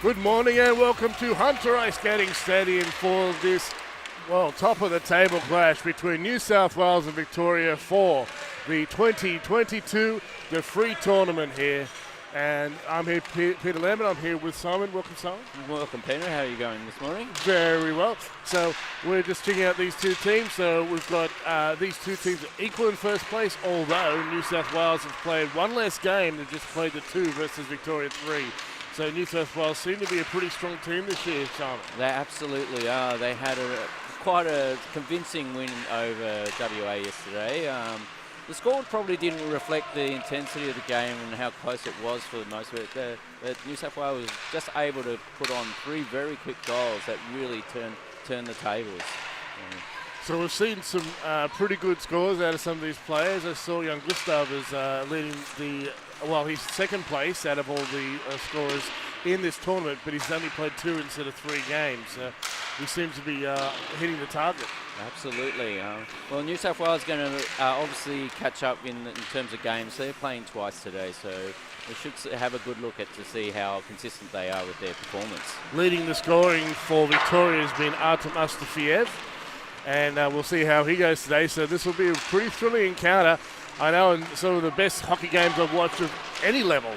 Good morning and welcome to Hunter Ice Skating Stadium for this, top of the table clash between New South Wales and Victoria for the 2022 DeFris tournament here. And I'm here, Peter Lambert. I'm here with Simon. Welcome, Simon. Welcome, Peter. How are you going this morning? Very well. So we're just checking out these two teams. So we've got these two teams equal in first place, although New South Wales have played one less game. They've just played the 2 versus Victoria 3. So New South Wales seem to be a pretty strong team this year, Simon. They absolutely are. They had quite a convincing win over WA yesterday. The score probably didn't reflect the intensity of the game and how close it was for the most of it. But New South Wales was just able to put on 3 very quick goals that really turned the tables. So we've seen some pretty good scores out of some of these players. I saw young Gustav is leading he's second place out of all the scorers in this tournament, but he's only played 2 instead of 3 games. He seems to be hitting the target. Absolutely. Well, New South Wales is going to obviously catch up in terms of games. They're playing twice today, so we should have a good look at to see how consistent they are with their performance. Leading the scoring for Victoria has been Artem Astafiev, and we'll see how he goes today. So this will be a pretty thrilling encounter. I know in some of the best hockey games I've watched of any level,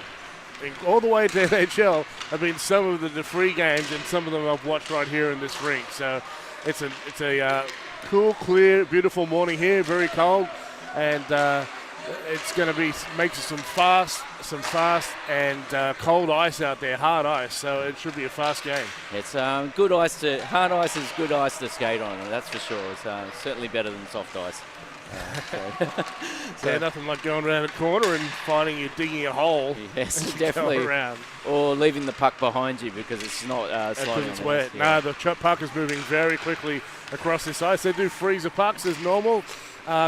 all the way to NHL, have been some of the DeFris games, and some of them I've watched right here in this rink. So it's a cool, clear, beautiful morning here, very cold, and it's going to be makes some fast and cold ice out there, hard ice. So it should be a fast game. It's good ice hard ice is good ice to skate on. That's for sure. It's certainly better than soft ice. So nothing like going around a corner and finding you digging a hole. Yes, definitely. Around. Or leaving the puck behind you because it's not sliding. Because it's wet. Yeah. No, the puck is moving very quickly across this ice. They do freeze the pucks as normal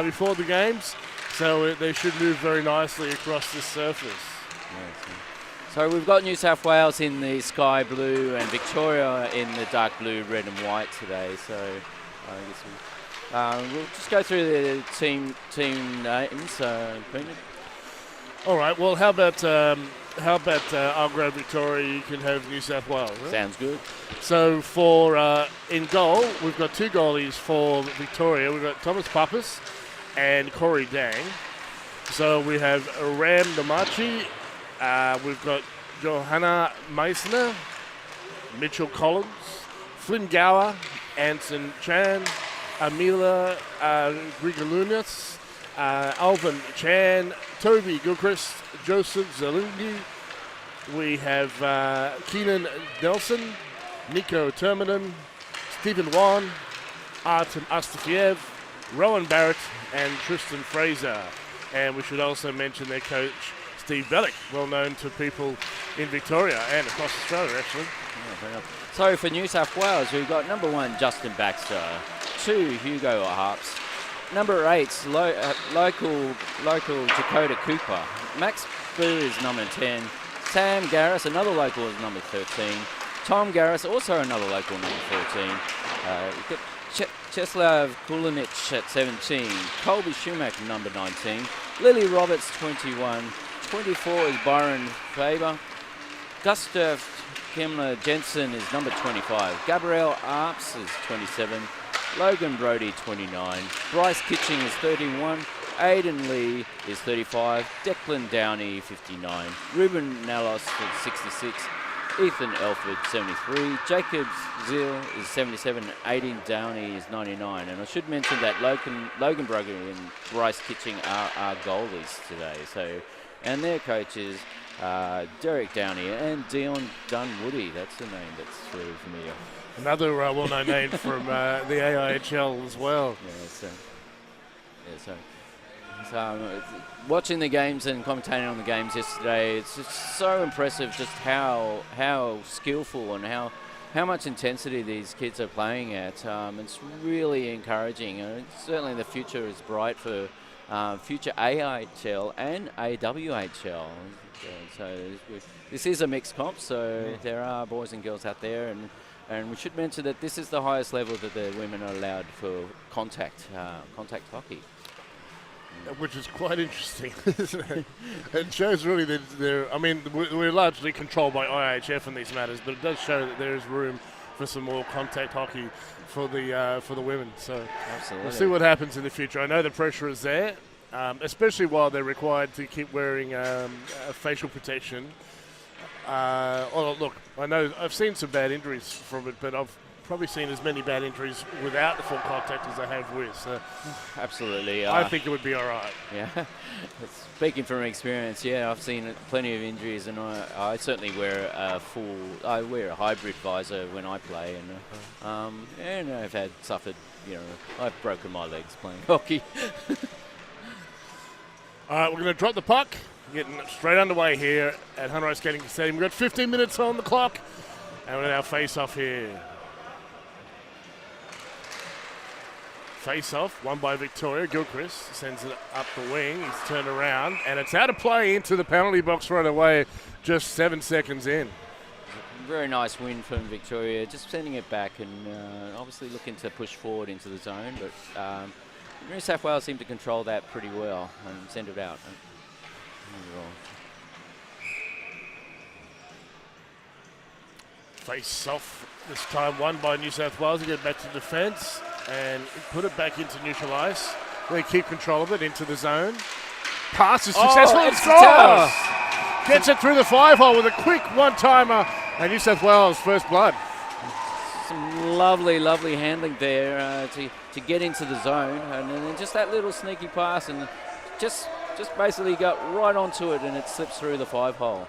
before the games, so they should move very nicely across this surface. Yes. So we've got New South Wales in the sky blue and Victoria in the dark blue, red and white today. So I guess we'll just go through the team names. Peter. All right. Well, how about I'll grab Victoria, you can have New South Wales. Right? Sounds good. So for in goal, we've got 2 goalies for Victoria. We've got Thomas Pappas and Corey Dang. So we have Ram Namachi. We've got Johanna Meissner, Mitchell Collins, Flynn Gower, Anson Chan, Amila Grigalunas, Alvin Chan, Toby Gilchrist, Joseph Zalungi. We have Keenan Nelson, Nico Terminen, Stephen Wan, Artem Astafiev, Rowan Barrett, and Tristan Fraser. And we should also mention their coach, Steve Bellick, well known to people in Victoria and across Australia, actually. So for New South Wales, we've got number 1, Justin Baxter, 2, Hugo Harps, number 8, local Dakota Cooper, Max Boo is number 10, Sam Garris, another local, is number 13, Tom Garris, also another local, number 14, we've got Cheslav Kulinich at 17, Colby Schumacher, number 19, Lily Roberts, 21, 24 is Byron Faber, Gustav Kimler Jensen is number 25, Gabrielle Arps is 27, Logan Brody 29, Bryce Kitching is 31, Aidan Lee is 35, Declan Downey 59, Ruben Nalos is 66, Ethan Elford 73, Jacob Zill is 77, Aidan Downey is 99. And I should mention that Logan Brody and Bryce Kitching are goalies today. So, and their coaches Derek Downey and Dion Dunwoody. That's a name that's very familiar. Another well-known name from the AIHL as well. So watching the games and commentating on the games yesterday, it's just so impressive just how skillful and how much intensity these kids are playing at. It's really encouraging. Certainly the future is bright for future AIHL and AWHL. So this is a mixed comp, so there are boys and girls out there, and we should mention that this is the highest level that the women are allowed for contact hockey. which is quite interesting, isn't it? It shows really that I mean, we're largely controlled by IHF in these matters, but it does show that there is room for some more contact hockey for the women. So Absolutely. we'll see what happens in the future. I know the pressure is there, especially while they're required to keep wearing facial protection. Look, I know I've seen some bad injuries from it, but I've probably seen as many bad injuries without the full contact as I have with. So Absolutely. I think it would be all right. Yeah. Speaking from experience, yeah, I've seen plenty of injuries, and I certainly wear I wear a hybrid visor when I play, and I've suffered, I've broken my legs playing hockey. All right, we're going to drop the puck. Getting straight underway here at Hunter Skating Stadium. We've got 15 minutes on the clock, and we're at our face-off here. Face-off, won by Victoria. Gilchrist sends it up the wing. He's turned around, and it's out of play into the penalty box right away, just 7 seconds in. Very nice win from Victoria, just sending it back and obviously looking to push forward into the zone, but New South Wales seemed to control that pretty well and send it out. Face off this time, won by New South Wales. They get back to defence and put it back into neutral ice. They keep control of it into the zone. Pass is successful. Oh, It scores! Gets it through the 5-hole with a quick one-timer. And New South Wales first blood. Some lovely, lovely handling there to get into the zone, and then just that little sneaky pass, and just basically got right onto it, and it slips through the 5-hole.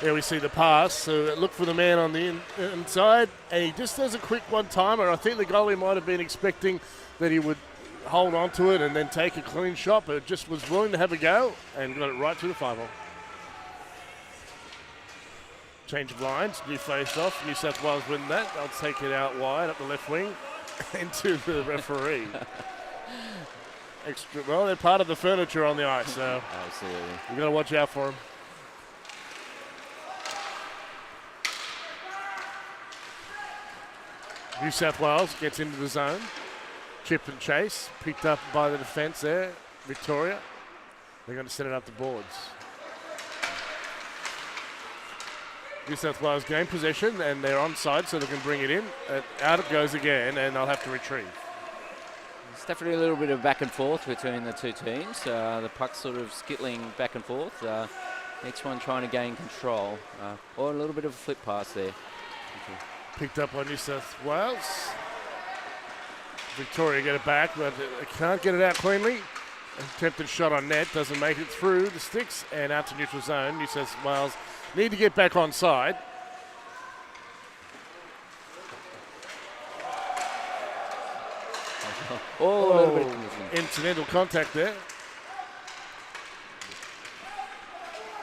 Here we see the pass. So look for the man on the inside, and he just does a quick one-timer. I think the goalie might have been expecting that he would hold on to it and then take a clean shot, but just was willing to have a go and got it right through the 5-hole. Change of lines, new face-off. New South Wales win that. They'll take it out wide up the left wing into the referee. Well, they're part of the furniture on the ice, so Absolutely. you've got to watch out for them. New South Wales gets into the zone. Chip and chase, picked up by the defence there. Victoria. They're going to set it up the boards. New South Wales gain possession, and they're onside, so they can bring it in. Out it goes again, and they'll have to retrieve. It's definitely a little bit of back and forth between the two teams. The puck's sort of skittling back and forth. Each one trying to gain control. Or a little bit of a flip pass there. Picked up by New South Wales. Victoria get it back, but they can't get it out cleanly. Attempted shot on net, doesn't make it through the sticks, and out to neutral zone. New South Wales need to get back on side. A little bit of incidental contact there.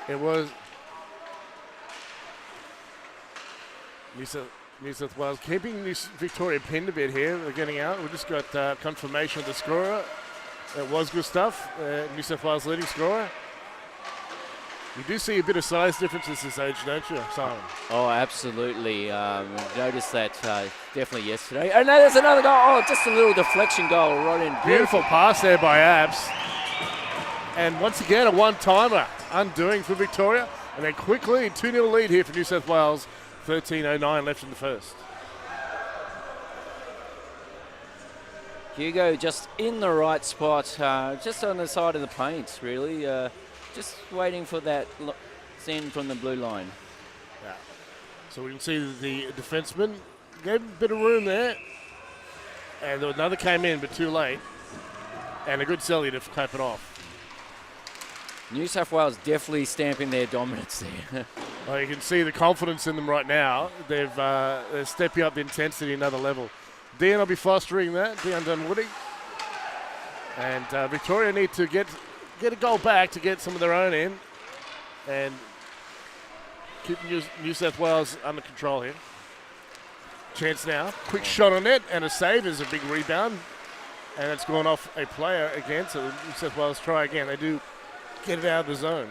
It was New South Wales keeping Victoria pinned a bit here. They're getting out. We've just got confirmation of the scorer. It was Gustav, New South Wales leading scorer. You do see a bit of size differences this age, don't you, Simon? Oh, absolutely. Noticed that definitely yesterday. And there's another goal. Oh, just a little deflection goal right in. Beautiful pass there by Abs. And once again, a one-timer undoing for Victoria. And then quickly, 2-0 lead here for New South Wales. 13:09 left in the first. Hugo just in the right spot, just on the side of the paint, really. Just waiting for that send from the blue line. Yeah. So we can see the defenseman gave a bit of room there. And another came in, but too late. And a good celly to cap it off. New South Wales definitely stamping their dominance there. Well, you can see the confidence in them right now. They're stepping up the intensity another level. Dion will be fostering that, Dion Dunwoody. And Victoria need to get a goal back to get some of their own in and keep New South Wales under control here. Chance now. Quick shot on net and a save is a big rebound. And it's gone off a player again, so New South Wales try again. They do get it out of the zone.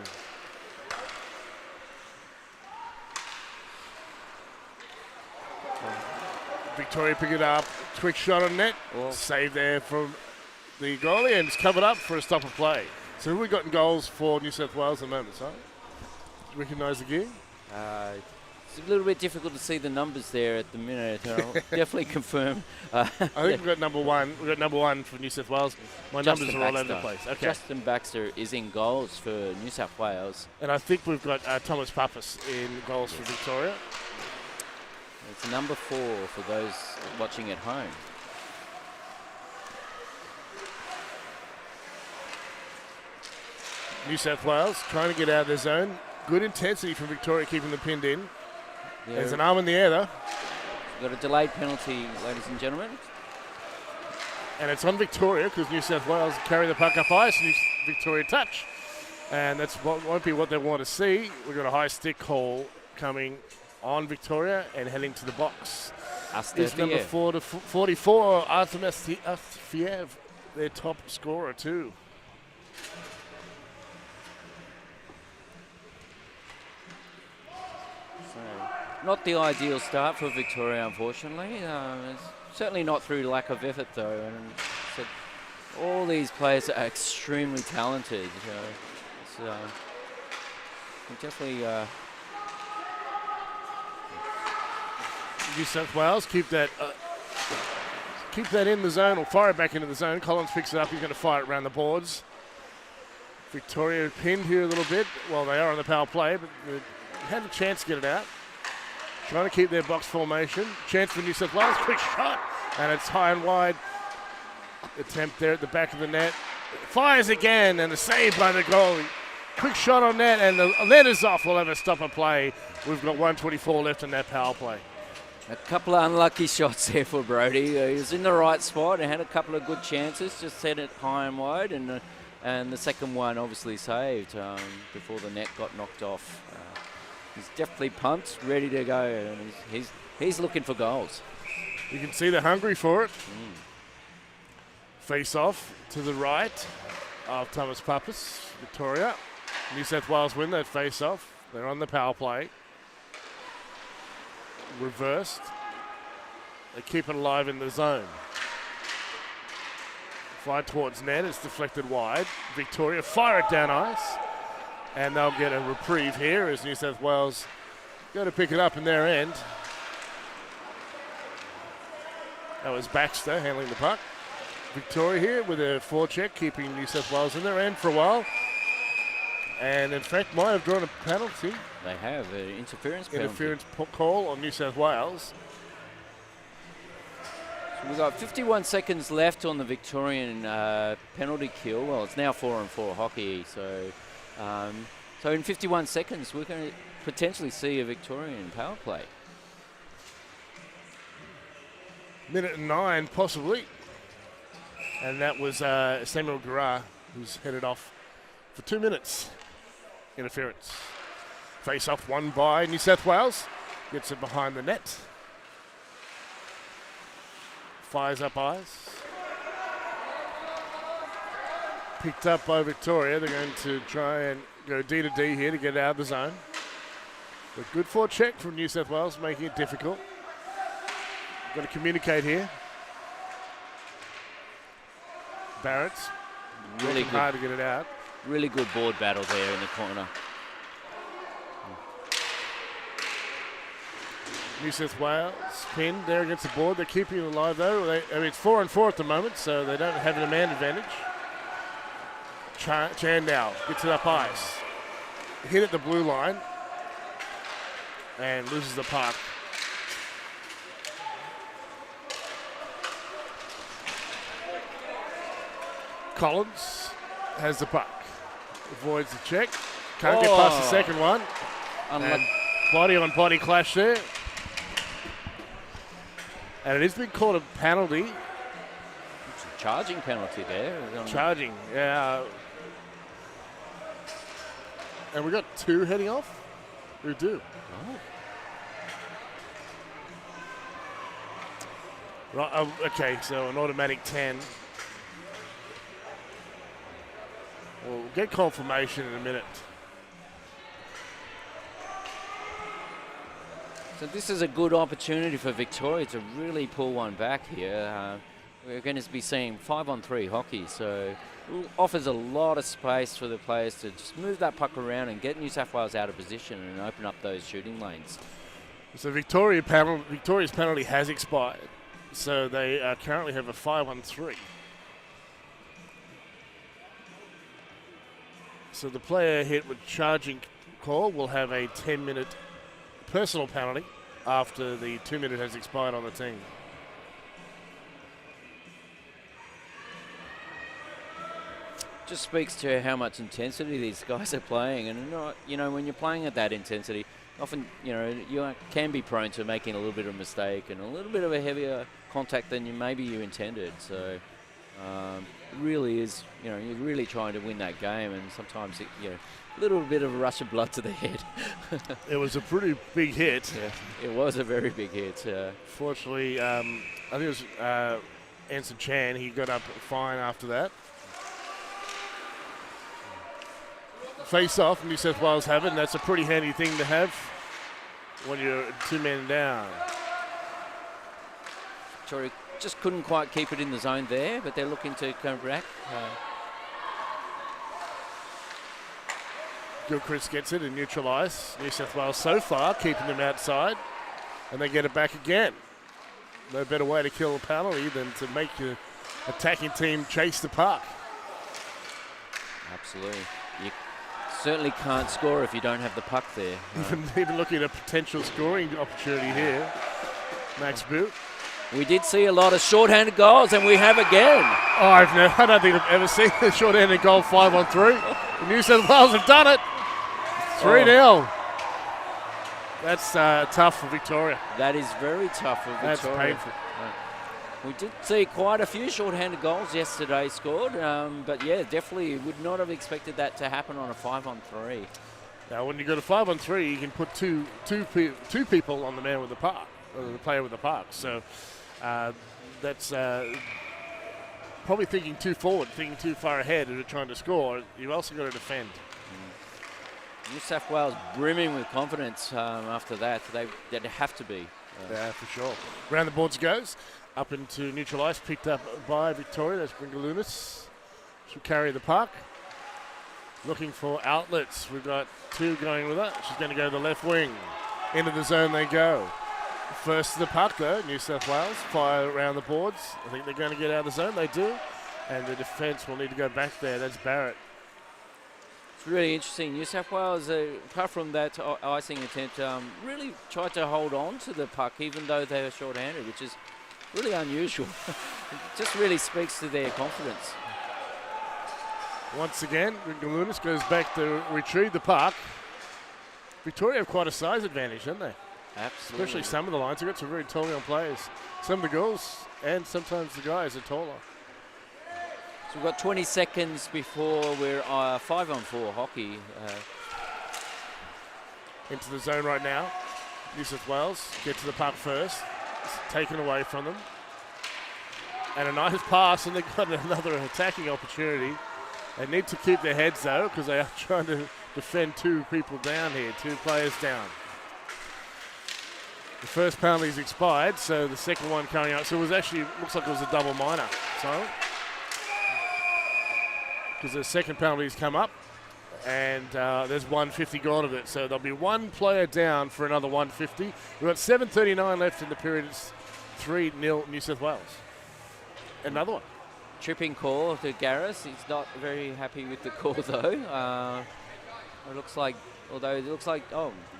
Victoria pick it up. Quick shot on net. Save there from the goalie, and it's covered up for a stop of play. So who have we got in goals for New South Wales at the moment, son? Do you recognise the gear? It's a little bit difficult to see the numbers there at the minute. I'll definitely confirm. I think we've got number one. We've got number one for New South Wales. My numbers are all over the place. Okay. Justin Baxter is in goals for New South Wales. And I think we've got Thomas Pappas in goals for Victoria. It's number 4 for those watching at home. New South Wales trying to get out of their zone. Good intensity from Victoria, keeping them pinned in. There's an arm in the air, though. Got a delayed penalty, ladies and gentlemen. And it's on Victoria because New South Wales carry the puck up ice. Victoria touch. And that's what won't be what they want to see. We've got a high stick call coming on Victoria and heading to the box. Is number 44, Artem Astafiev, their top scorer too. Not the ideal start for Victoria, unfortunately. It's certainly not through lack of effort, though. And so all these players are extremely talented. Definitely. New South Wales keep that in the zone, or fire it back into the zone. Collins picks it up. He's going to fire it around the boards. Victoria pinned here a little bit. Well, they are on the power play, but they had a chance to get it out. Trying to keep their box formation. Chance for New South Wales. Quick shot. And it's high and wide. Attempt there at the back of the net. Fires again, and a save by the goalie. Quick shot on net, and the net is off. We'll have a stop and play. We've got 1:24 left in that power play. A couple of unlucky shots there for Brody. He was in the right spot and had a couple of good chances. Just set it high and wide, and the second one obviously saved before the net got knocked off. He's definitely pumped, ready to go, and he's looking for goals. You can see they're hungry for it. Face off to the right of Thomas Pappas, Victoria. New South Wales win that face off. They're on the power play. Reversed. They keep it alive in the zone. Fly towards net. It's deflected wide. Victoria fire it down ice. And they'll get a reprieve here as New South Wales go to pick it up in their end. That was Baxter handling the puck. Victoria here with a forecheck, keeping New South Wales in their end for a while. And in fact, might have drawn a penalty. They have an interference penalty. Interference call on New South Wales. So we've got 51 seconds left on the Victorian penalty kill. Well, it's now 4-on-4 hockey, so in 51 seconds, we're going to potentially see a Victorian power play. Minute and 9, possibly. And that was Samuel Garra, who's headed off for 2 minutes. Interference. Face off won by New South Wales. Gets it behind the net. Fires up ice. Picked up by Victoria. They're going to try and go D to D here to get out of the zone. A good forecheck from New South Wales, making it difficult. Got to communicate here. Barrett's really good. Hard to get it out. Really good board battle there in the corner. New South Wales pinned there against the board. They're keeping it alive though. It's 4-on-4 at the moment, so they don't have a man advantage. Chandow gets it up ice. Hit at the blue line and loses the puck. Collins has the puck. Avoids the check. Can't get past the second one. And body-on-body clash there. And it has been called a penalty. It's a charging penalty there. Charging, yeah. And we got 2 heading off? We do. Oh. Right, okay, so an automatic 10. We'll get confirmation in a minute. So this is a good opportunity for Victoria to really pull one back here. we're going to be seeing 5-on-3 hockey, so offers a lot of space for the players to just move that puck around and get New South Wales out of position and open up those shooting lanes. So Victoria's penalty has expired, so they currently have a 5-on-3. So the player hit with charging call will have a 10-minute personal penalty after the 2-minute has expired on the team. Just speaks to how much intensity these guys are playing, and not, when you're playing at that intensity, often you can be prone to making a little bit of a mistake and a little bit of a heavier contact than maybe you intended. So it really is, you're really trying to win that game, and sometimes a little bit of a rush of blood to the head. It was a pretty big hit. Yeah, it was a very big hit. Fortunately, I think it was Anson Chan. He got up fine after that. Face off, New South Wales have it, and that's a pretty handy thing to have when you're 2 men down. Victoria just couldn't quite keep it in the zone there, but they're looking to come back. Gilchrist gets it and neutralise. New South Wales so far keeping them outside, and they get it back again. No better way to kill a penalty than to make your attacking team chase the puck. Absolutely. You certainly can't score if you don't have the puck there. Even looking at a potential scoring opportunity here. Max Boot. We did see a lot of short-handed goals, and we have again. Oh, I don't think I've ever seen a short-handed goal 5-on-3. The New South Wales have done it. 3-0. That's tough for Victoria. That is very tough for Victoria. That's painful. We did see quite a few short-handed goals yesterday scored, but yeah, definitely would not have expected that to happen on a 5-on-3. Now, when you go to 5-on-3, you can put two people on the man with the puck, or the player with the puck. So that's probably thinking too forward, thinking too far ahead, and you're trying to score. You've also got to defend. New South Wales brimming with confidence after that. They'd have to be. Yeah, for sure. Round the boards goes. Up into neutral ice, picked up by Victoria. That's Bringalunas. She'll carry the puck. Looking for outlets. We've got two going with her. She's going to go to the left wing. Into the zone they go. First to the puck, though, New South Wales. Fire around the boards. I think they're going to get out of the zone. They do. And the defence will need to go back there. That's Barrett. It's really interesting. New South Wales, apart from that icing attempt, really tried to hold on to the puck, even though they were short-handed, which is really unusual. It just really speaks to their confidence. Once again, Lunas goes back to retrieve the puck. Victoria have quite a size advantage, don't they? Absolutely. Especially some of the lines. They've got some very tall young players. Some of the girls and sometimes the guys are taller. So we've got 20 seconds before we're 5-on-4 hockey. Into the zone right now. New South Wales get to the puck first. It's taken away from them. And a nice pass, and they've got another attacking opportunity. They need to keep their heads, though, because they are trying to defend two people down here, two players down. The first penalty's expired, so the second one coming up. So it was actually, looks like it was a double minor. So, because the second penalty's come up, and there's 150 gone of it. So there'll be one player down for another 150. We've got 7:39 left in the period. It's 3-0 New South Wales. Another one. Tripping call to Garris. He's not very happy with the call, though. It looks like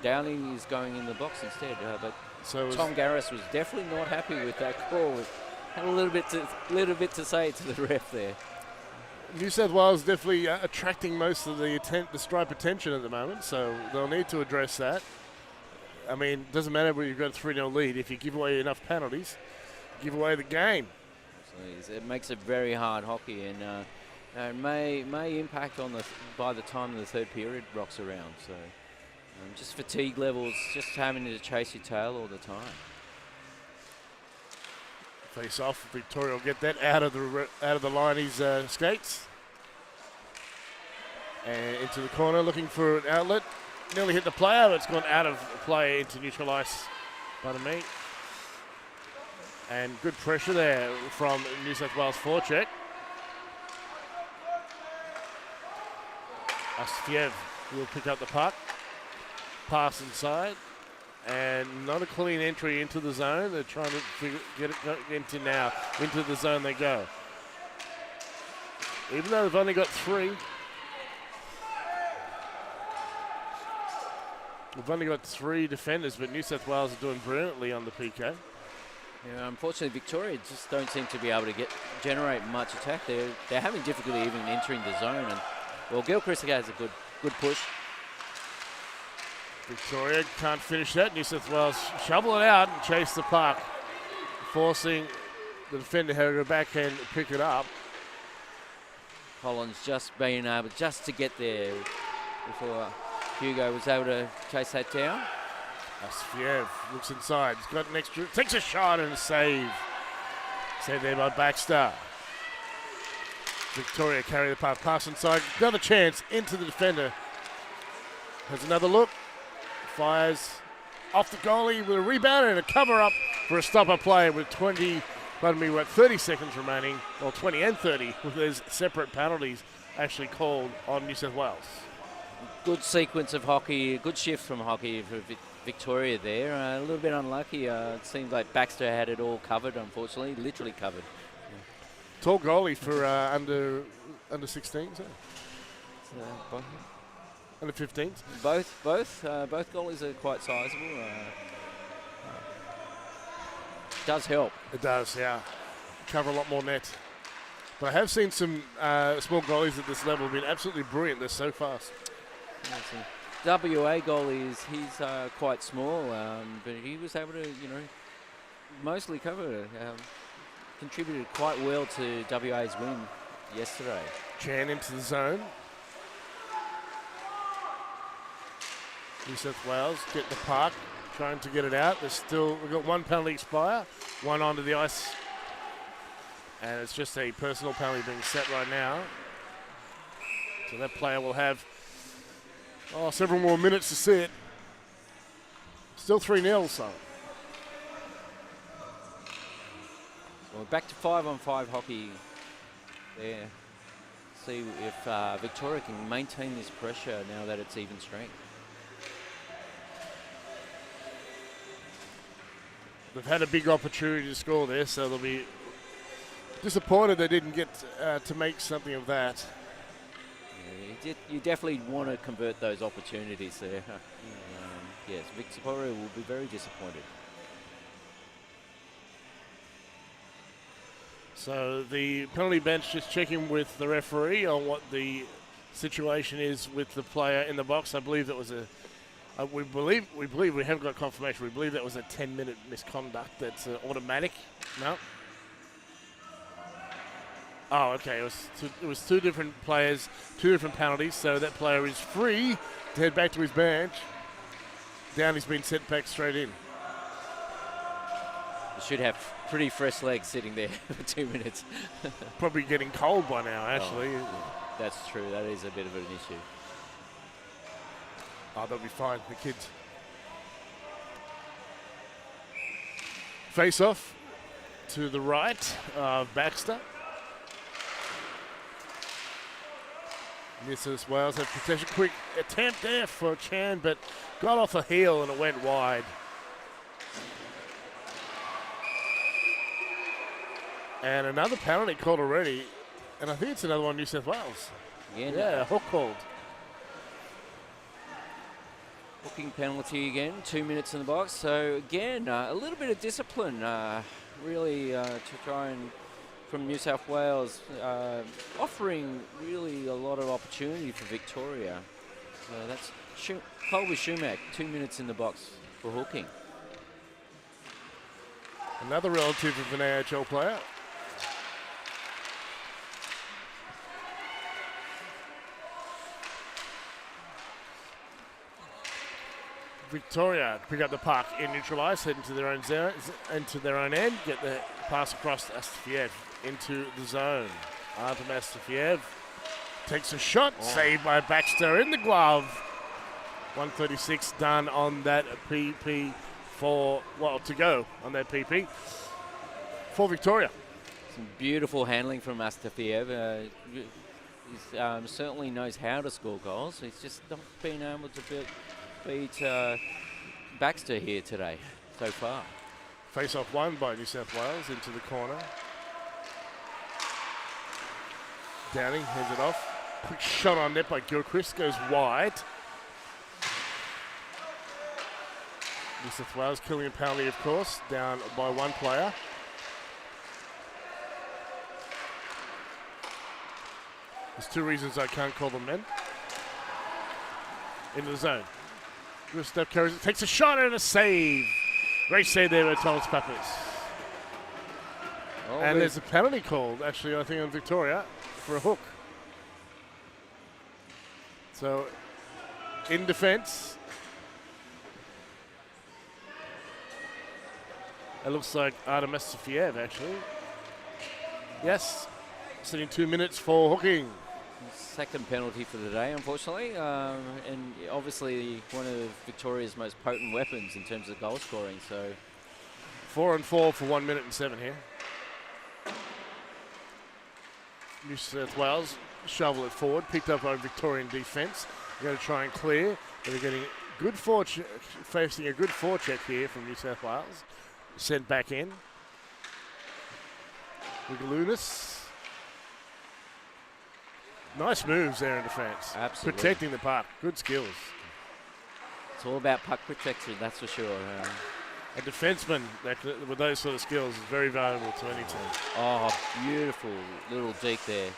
Dowling is going in the box instead. But so Tom Garris was definitely not happy with that call. Had a little bit to say to the ref there. New South Wales definitely attracting most of the stripe attention at the moment, so they'll need to address that. I mean, it doesn't matter whether you've got a 3-0 lead. If you give away enough penalties, give away the game. So it makes it very hard hockey, and it may impact on by the time the third period rocks around. So just fatigue levels, just having to chase your tail all the time. Face off. Victoria will get that out of the Liney's skates. And into the corner, looking for an outlet. Nearly hit the player, but it's gone out of play into neutral ice. Pardon me. And good pressure there from New South Wales forecheck. Astafiev will pick up the puck. Pass inside. And not a clean entry into the zone. They're trying to get it into now. Into the zone they go. Even though they've only got 3. We've only got 3 defenders, but New South Wales are doing brilliantly on the PK. Yeah, unfortunately, Victoria just don't seem to be able to generate much attack. They're having difficulty even entering the zone. And well, Gilchrist has a good push. Victoria can't finish that. New South Wales shovel it out and chase the puck, forcing the defender to go back and pick it up. Collins just being able just to get there before Hugo was able to chase that down. Asfiev looks inside. He's got an extra. Takes a shot and a save. Saved there by Baxter. Victoria carry the puck. Pass inside. Another chance into the defender. Has another look. Fires off the goalie with a rebound and a cover up for a stopper play with 30 seconds remaining. Well, 20 and 30 with those separate penalties actually called on New South Wales. Good sequence of hockey. Good shift from hockey for Victoria there. A little bit unlucky. It seemed like Baxter had it all covered, unfortunately. Literally covered. Tall goalie for under 16s. Under 15s. Both goalies are quite sizable. Does help. It does, yeah. Cover a lot more net. But I have seen some small goalies at this level have been absolutely brilliant. They're so fast. WA goalie he's quite small, but he was able to, mostly cover. Contributed quite well to WA's win yesterday. Chan into the zone. New South Wales get the puck, trying to get it out. We've got 1 penalty expire, 1 onto the ice. And it's just a personal penalty being set right now. So that player will have several more minutes to sit. Still 3-0, so. Well, back to 5-on-5 hockey there. See if Victoria can maintain this pressure now that it's even strength. They've had a big opportunity to score there, so they'll be disappointed they didn't get to make something of that. Yeah, you definitely want to convert those opportunities there. Yes, Victoria will be very disappointed. So the penalty bench just checking with the referee on what the situation is with the player in the box. I believe that was we believe we haven't got confirmation. We believe that was a 10-minute misconduct. That's automatic. No. Oh, okay. It was 2 different players, 2 different penalties. So that player is free to head back to his bench. Downey's been sent back straight in. You should have pretty fresh legs sitting there for 2 minutes. Probably getting cold by now, actually. Yeah. That's true. That is a bit of an issue. Oh, they'll be fine, the kids. Face off to the right of Baxter. New South Wales have protection. Quick attempt there for Chan, but got off a heel and it went wide. And another penalty called already, and I think it's another one New South Wales. Yeah, hook called. Hooking penalty again, 2 minutes in the box. So again, a little bit of discipline, really to try and, from New South Wales, offering really a lot of opportunity for Victoria. So that's Colby Shumack, 2 minutes in the box for hooking. Another relative of an AHL player. Victoria pick up the puck in neutral ice, head into their own zone, into their own end, get the pass across to Astafiev into the zone. Artem Astafiev takes a shot, saved by Baxter in the glove. 1:36 done on that PP to go on that PP. for Victoria. Some beautiful handling from Astafiev. He certainly knows how to score goals. He's just not been able to beat Baxter here today so far. Face-off won by New South Wales into the corner. Downing heads it off. Quick shot on net by Gilchrist, goes wide. New South Wales killing a penalty, of course, down by one player. There's two reasons I can't call them men. Into the zone. Good step carries it, takes a shot and a save. Great save there by Thomas Pappas. Oh, and there's a penalty called, actually, I think, on Victoria for a hook. So, in defence, it looks like Artem Astafiev, actually. Yes, sitting 2 minutes for hooking. Second penalty for the day, unfortunately, and obviously one of Victoria's most potent weapons in terms of goal scoring. So 4 and 4 for 1 minute and 7 here. New South Wales shovel it forward, picked up by Victorian defence. They're going to try and clear, but they're getting good facing a good forecheck here from New South Wales. Sent back in. Wigalunas. Nice moves there in defence. Absolutely. Protecting the puck. Good skills. It's all about puck protection, that's for sure. A defenseman with those sort of skills is very valuable to any team. Oh, beautiful little deke there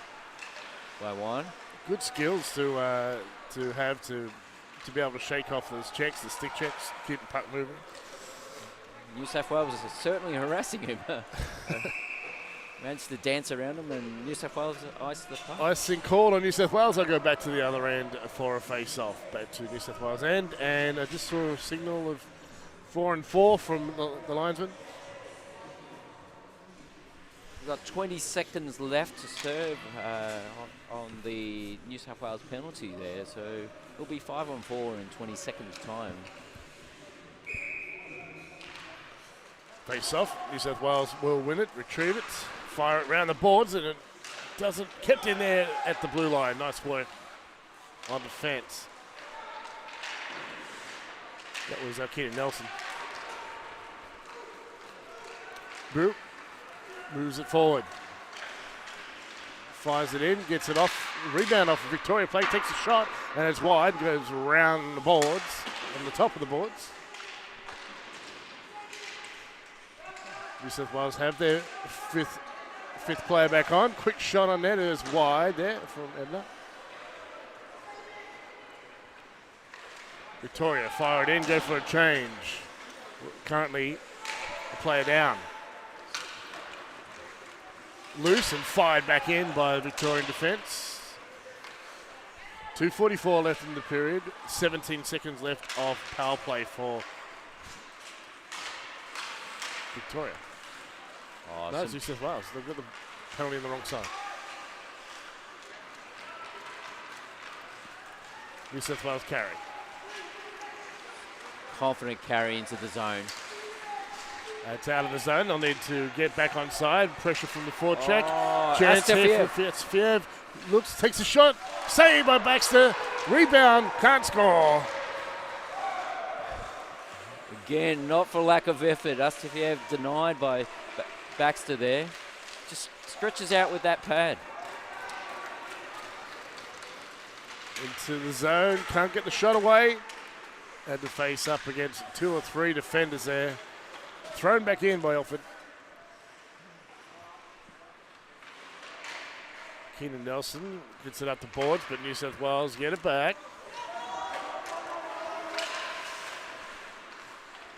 by one. Good skills to have to be able to shake off those checks, the stick checks, keep the puck moving. New South Wales is certainly harassing him. Managed to dance around him, and New South Wales iced the puck. Icing called on New South Wales. I'll go back to the other end for a face-off, back to New South Wales end. And I just saw a signal of 4 and 4 from the linesman. We've got 20 seconds left to serve on the New South Wales penalty there, so it'll be 5 on 4 in 20 seconds' time. Face off. New South Wales will win it, retrieve it, fire it round the boards, and it doesn't. Kept in there at the blue line. Nice work on defence. That was Keaton Nelson. Brew moves it forward. Fires it in, gets it off. Rebound off of Victoria play, takes a shot, and it's wide. Goes around the boards, on the top of the boards. New South Wales have their fifth player back on. Quick shot on net. It is wide there from Edna. Victoria fire it in, go for a change. Currently a player down. Loose and fired back in by the Victorian defence. 2:44 left in the period. 17 seconds left of power play for Victoria. Oh, no, it's New South Wales. They've got the penalty on the wrong side. New South Wales carry. Confident carry into the zone. It's out of the zone. They'll need to get back on side. Pressure from the forecheck. Oh, Chance here for Astafiev. Looks, takes a shot. Saved by Baxter. Rebound. Can't score. Again, not for lack of effort. Astafiev denied by Baxter there. Just stretches out with that pad. Into the zone. Can't get the shot away. Had to face up against 2 or 3 defenders there. Thrown back in by Alford. Keenan Nelson gets it up the boards, but New South Wales get it back.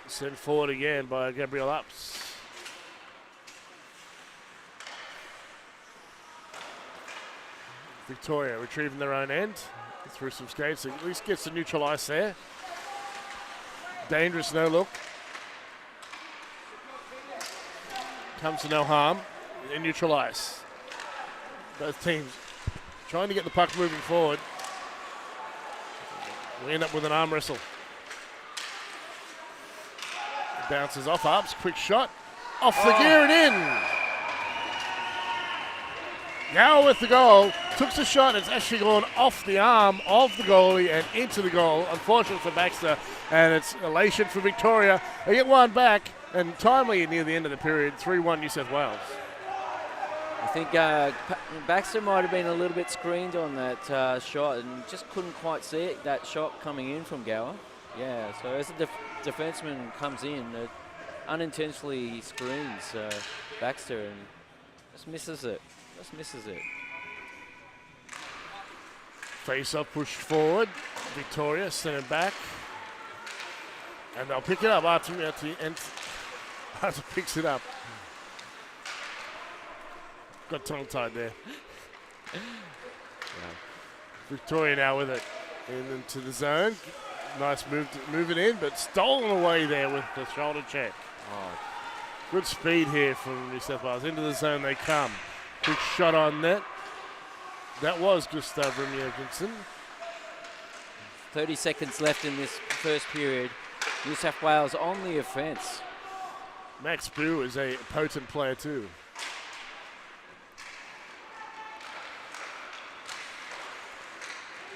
Sent forward again by Gabriel Ups. Victoria retrieving their own end through some skates. At least gets the neutral ice there. Dangerous no look. Comes to no harm in neutral ice. Both teams trying to get the puck moving forward. We end up with an arm wrestle. Bounces off Ups, quick shot. Off the gear and in. Now with the goal. Took the shot. It's actually gone off the arm of the goalie and into the goal. Unfortunate for Baxter. And it's elation for Victoria. They get one back and timely near the end of the period. 3-1 New South Wales. I think Baxter might have been a little bit screened on that shot and just couldn't quite see it, that shot coming in from Gower. Yeah, so as the defenseman comes in, it unintentionally screens Baxter and just misses it. Face up, push forward. Victoria send it back. And they'll pick it up after picks it up. Got tongue tied there. Yeah. Victoria now with it into the zone. Nice move to move it in, but stolen away there with the shoulder check. Oh. Good speed here from New South Wales. Into the zone they come. Quick shot on net. That was Gustav Remy-Jensen. 30 seconds left in this first period. New South Wales on the offence. Max Boo is a potent player too.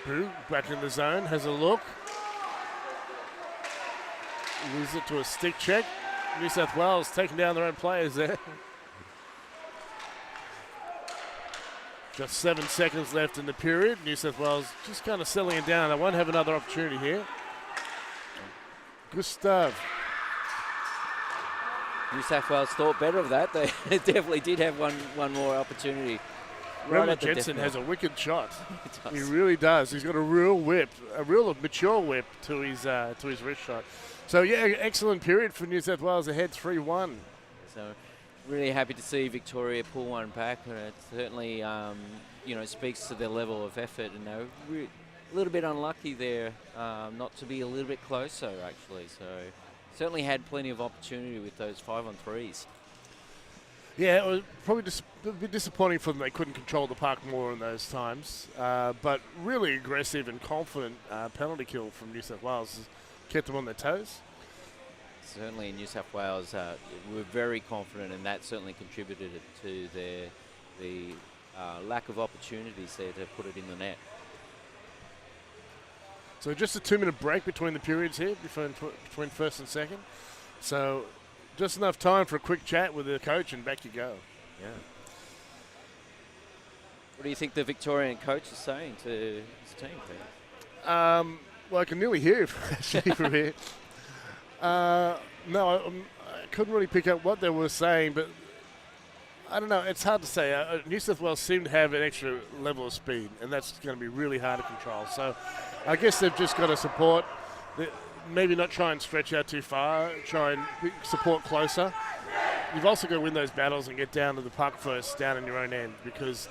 Boo back in the zone, has a look. Loses it to a stick check. New South Wales taking down their own players there. Just 7 seconds left in the period. New South Wales just kind of settling it down. They won't have another opportunity here. Gustav. New South Wales thought better of that. They definitely did have one more opportunity. Right, Jensen has a wicked shot. He really does. He's got a real whip, a real mature whip to his wrist shot. So yeah, excellent period for New South Wales ahead 3-1. So really happy to see Victoria pull one back, and it certainly speaks to their level of effort. And they're a little bit unlucky there not to be a little bit closer actually. So certainly had plenty of opportunity with those 5-on-3s. Yeah, it was probably just a bit disappointing for them. They couldn't control the puck more in those times. But really aggressive and confident penalty kill from New South Wales kept them on their toes. Certainly New South Wales were very confident, and that certainly contributed to the lack of opportunities there to put it in the net. So just a 2-minute break between the periods here, between first and second. So just enough time for a quick chat with the coach, and back you go. Yeah. What do you think the Victorian coach is saying to his team, Peter? Well, I can nearly hear it actually from here. No, I couldn't really pick up what they were saying, but I don't know. It's hard to say. New South Wales seem to have an extra level of speed, and that's going to be really hard to control. So I guess they've just got to support. Maybe not try and stretch out too far, try and support closer. You've also got to win those battles and get down to the puck first, down in your own end, because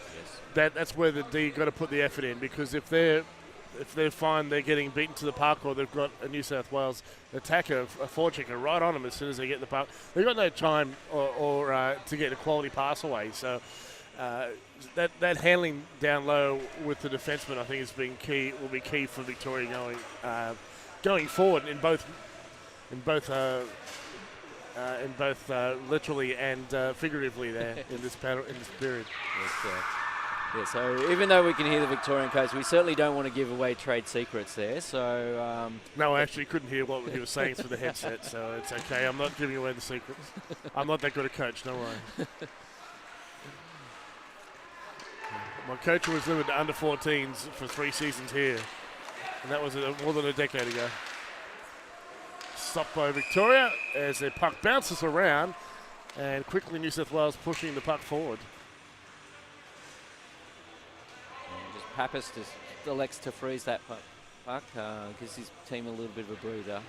that's where you've got to put the effort in, because if they find they're getting beaten to the puck, or they've got a New South Wales attacker, a forechecker right on them as soon as they get the puck, they've got no time or to get a quality pass away. So that handling down low with the defenseman, I think, will be key for Victoria going forward in both literally and figuratively there in this period. Yeah, so even though we can hear the Victorian coach, we certainly don't want to give away trade secrets there. So no, I actually couldn't hear what he was saying through the headset, so it's okay. I'm not giving away the secrets. I'm not that good a coach, don't worry. My coach was limited to under 14s for 3 seasons here, and that was more than a decade ago. Stopped by Victoria as their puck bounces around, and quickly New South Wales pushing the puck forward. Pappas just elects to freeze that puck, gives his team a little bit of a breather.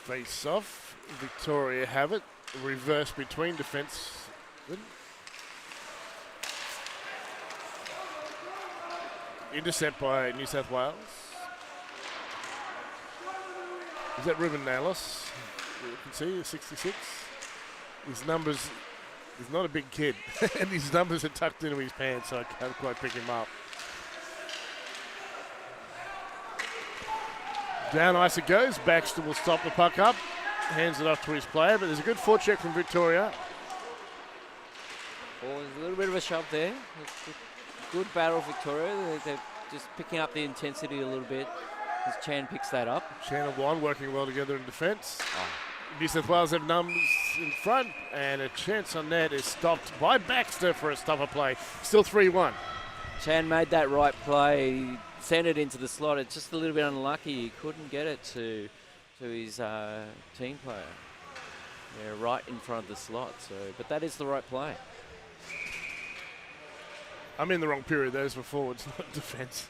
Face off, Victoria have it, reverse between defence. Intercept by New South Wales. Is that Ruben Nalos? You can see, 66. His numbers, he's not a big kid, and his numbers are tucked into his pants, so I can't quite pick him up. Down ice it goes. Baxter will stop the puck up. Hands it off to his player, but there's a good forecheck from Victoria. Oh, there's a little bit of a shove there. Good battle, Victoria. They're just picking up the intensity a little bit as Chan picks that up. Chan and Wan working well together in defence. New South Wales have numbers in front, and a chance on net is stopped by Baxter for a stopper play. Still 3-1. Chan made that right play, sent it into the slot. It's just a little bit unlucky. He couldn't get it to his team player. Yeah, right in front of the slot. So, but that is the right play. I'm in the wrong period. Those were forwards, not defence.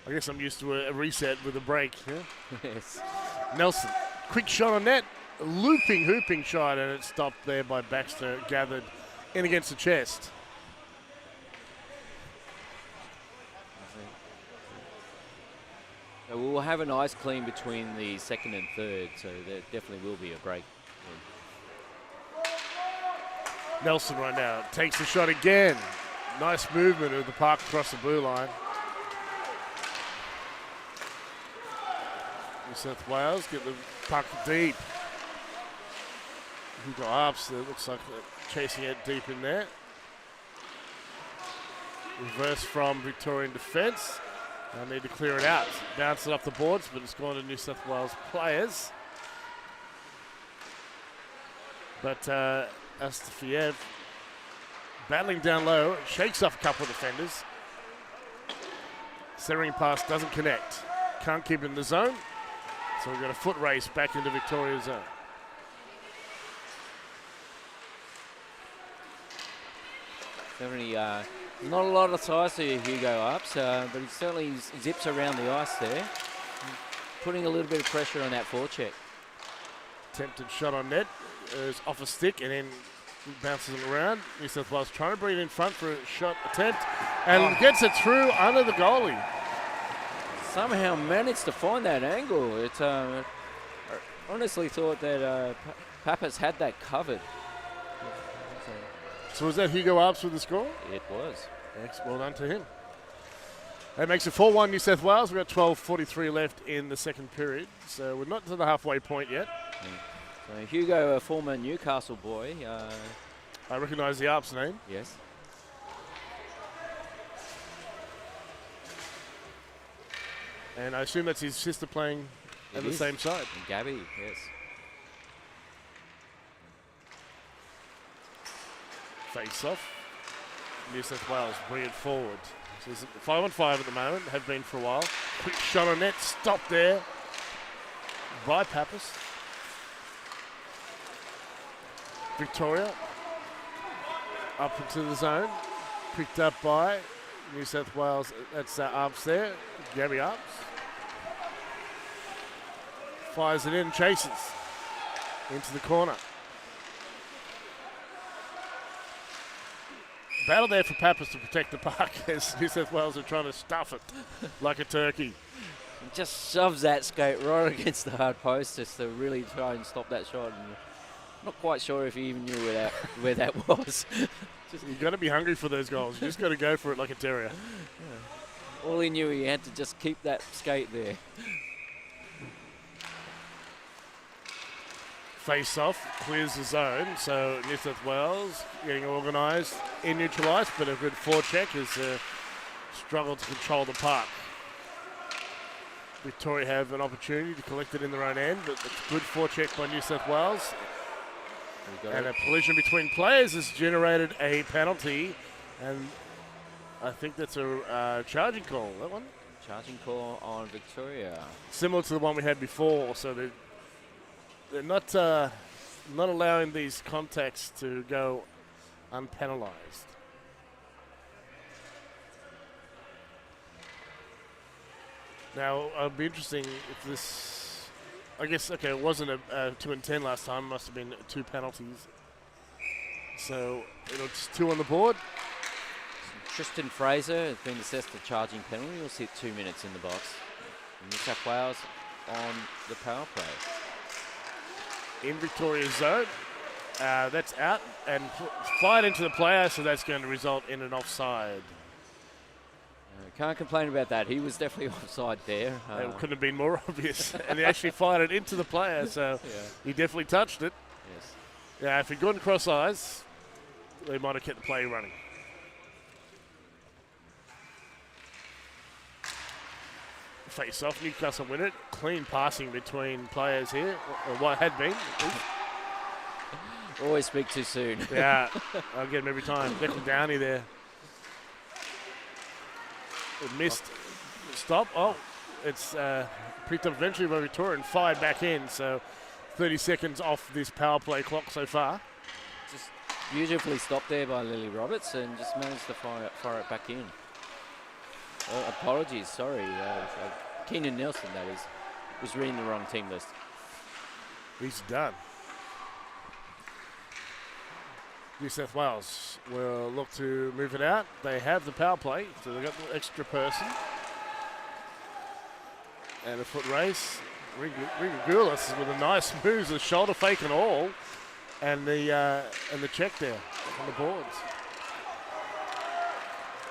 I guess I'm used to a reset with a break. Yeah? Yes. Nelson, quick shot on net, looping, hooping shot, and it stopped there by Baxter, gathered in against the chest. So we'll have an ice clean between the second and third, so there definitely will be a break. Nelson right now takes the shot again. Nice movement of the puck across the blue line. New South Wales get the puck deep. Hugo Arps, it looks like they're chasing it deep in there. Reverse from Victorian defence. They'll need to clear it out. Bounce it off the boards, but it's gone to New South Wales players. But Astafiev battling down low, shakes off a couple of defenders. Centering pass doesn't connect. Can't keep it in the zone. So we've got a foot race back into Victoria's zone. Certainly not a lot of size to Hugo Arps, but he certainly zips around the ice there, putting a little bit of pressure on that forecheck. Attempted shot on net is off a stick and then bounces it around. New South Wales trying to bring it in front for a shot attempt and gets it through under the goalie. Somehow managed to find that angle. It's I honestly thought that Pappas had that covered. So was that Hugo Arps with the score? It was. Thanks, well done to him. That makes it 4-1 New South Wales. We've got 12:43 left in the second period, so we're not to the halfway point yet. So Hugo, a former Newcastle boy. I recognise the Arps name. Yes. And I assume that's his sister playing at the same side. And Gabby, yes. Face off. New South Wales bring it forward. So it's 5-on-5 at the moment, have been for a while. Quick shot on net, stopped there by Pappas. Victoria up into the zone, picked up by New South Wales. That's Arps there, Gabby Arps. Fires it in, chases into the corner. Battle there for Pappas to protect the puck as New South Wales are trying to stuff it like a turkey. He just shoves that skate right against the hard post just to really try and stop that shot. And not quite sure if he even knew where that was. You've got to be hungry for those goals. You just got to go for it like a terrier. Yeah. All he knew, he had to just keep that skate there. Face off, clears the zone. So New South Wales getting organised in neutral ice, but a good forecheck has struggled to control the puck. Victoria have an opportunity to collect it in their own end, but it's a good forecheck by New South Wales. And a collision between players has generated a penalty, and I think that's a charging call, that one. Charging call on Victoria. Similar to the one we had before, so they're not allowing these contacts to go unpenalised. Now, it'd be interesting if this, I guess, okay, it wasn't a 2 and 10 last time, it must have been 2 penalties. So, it's 2 on the board. Tristan Fraser has been assessed a charging penalty. He'll sit 2 minutes in the box. And New South Wales on the power play. In Victoria's zone. That's out and fired into the player, so that's going to result in an offside. Can't complain about that. He was definitely offside there. It couldn't have been more obvious. And he actually fired it into the player, so he definitely touched it. Yes. Yeah, if he'd gone cross eyes, they might have kept the play running. Face off, Newcastle win it. Clean passing between players here, or what had been. Always speak too soon. Yeah, I'll get him every time. Declan Downey there. Missed stop. Oh, it's picked up eventually by Victoria and fired back in. So 30 seconds off this power play clock so far. Just beautifully stopped there by Lily Roberts and just managed to fire it back in. Oh, apologies, sorry. Keenan Nelson, that is, was reading the wrong team list. He's done. New South Wales will look to move it out. They have the power play, so they've got the extra person. And a foot race. Rigoulas with a nice move, a shoulder fake and all, and the check there on the boards.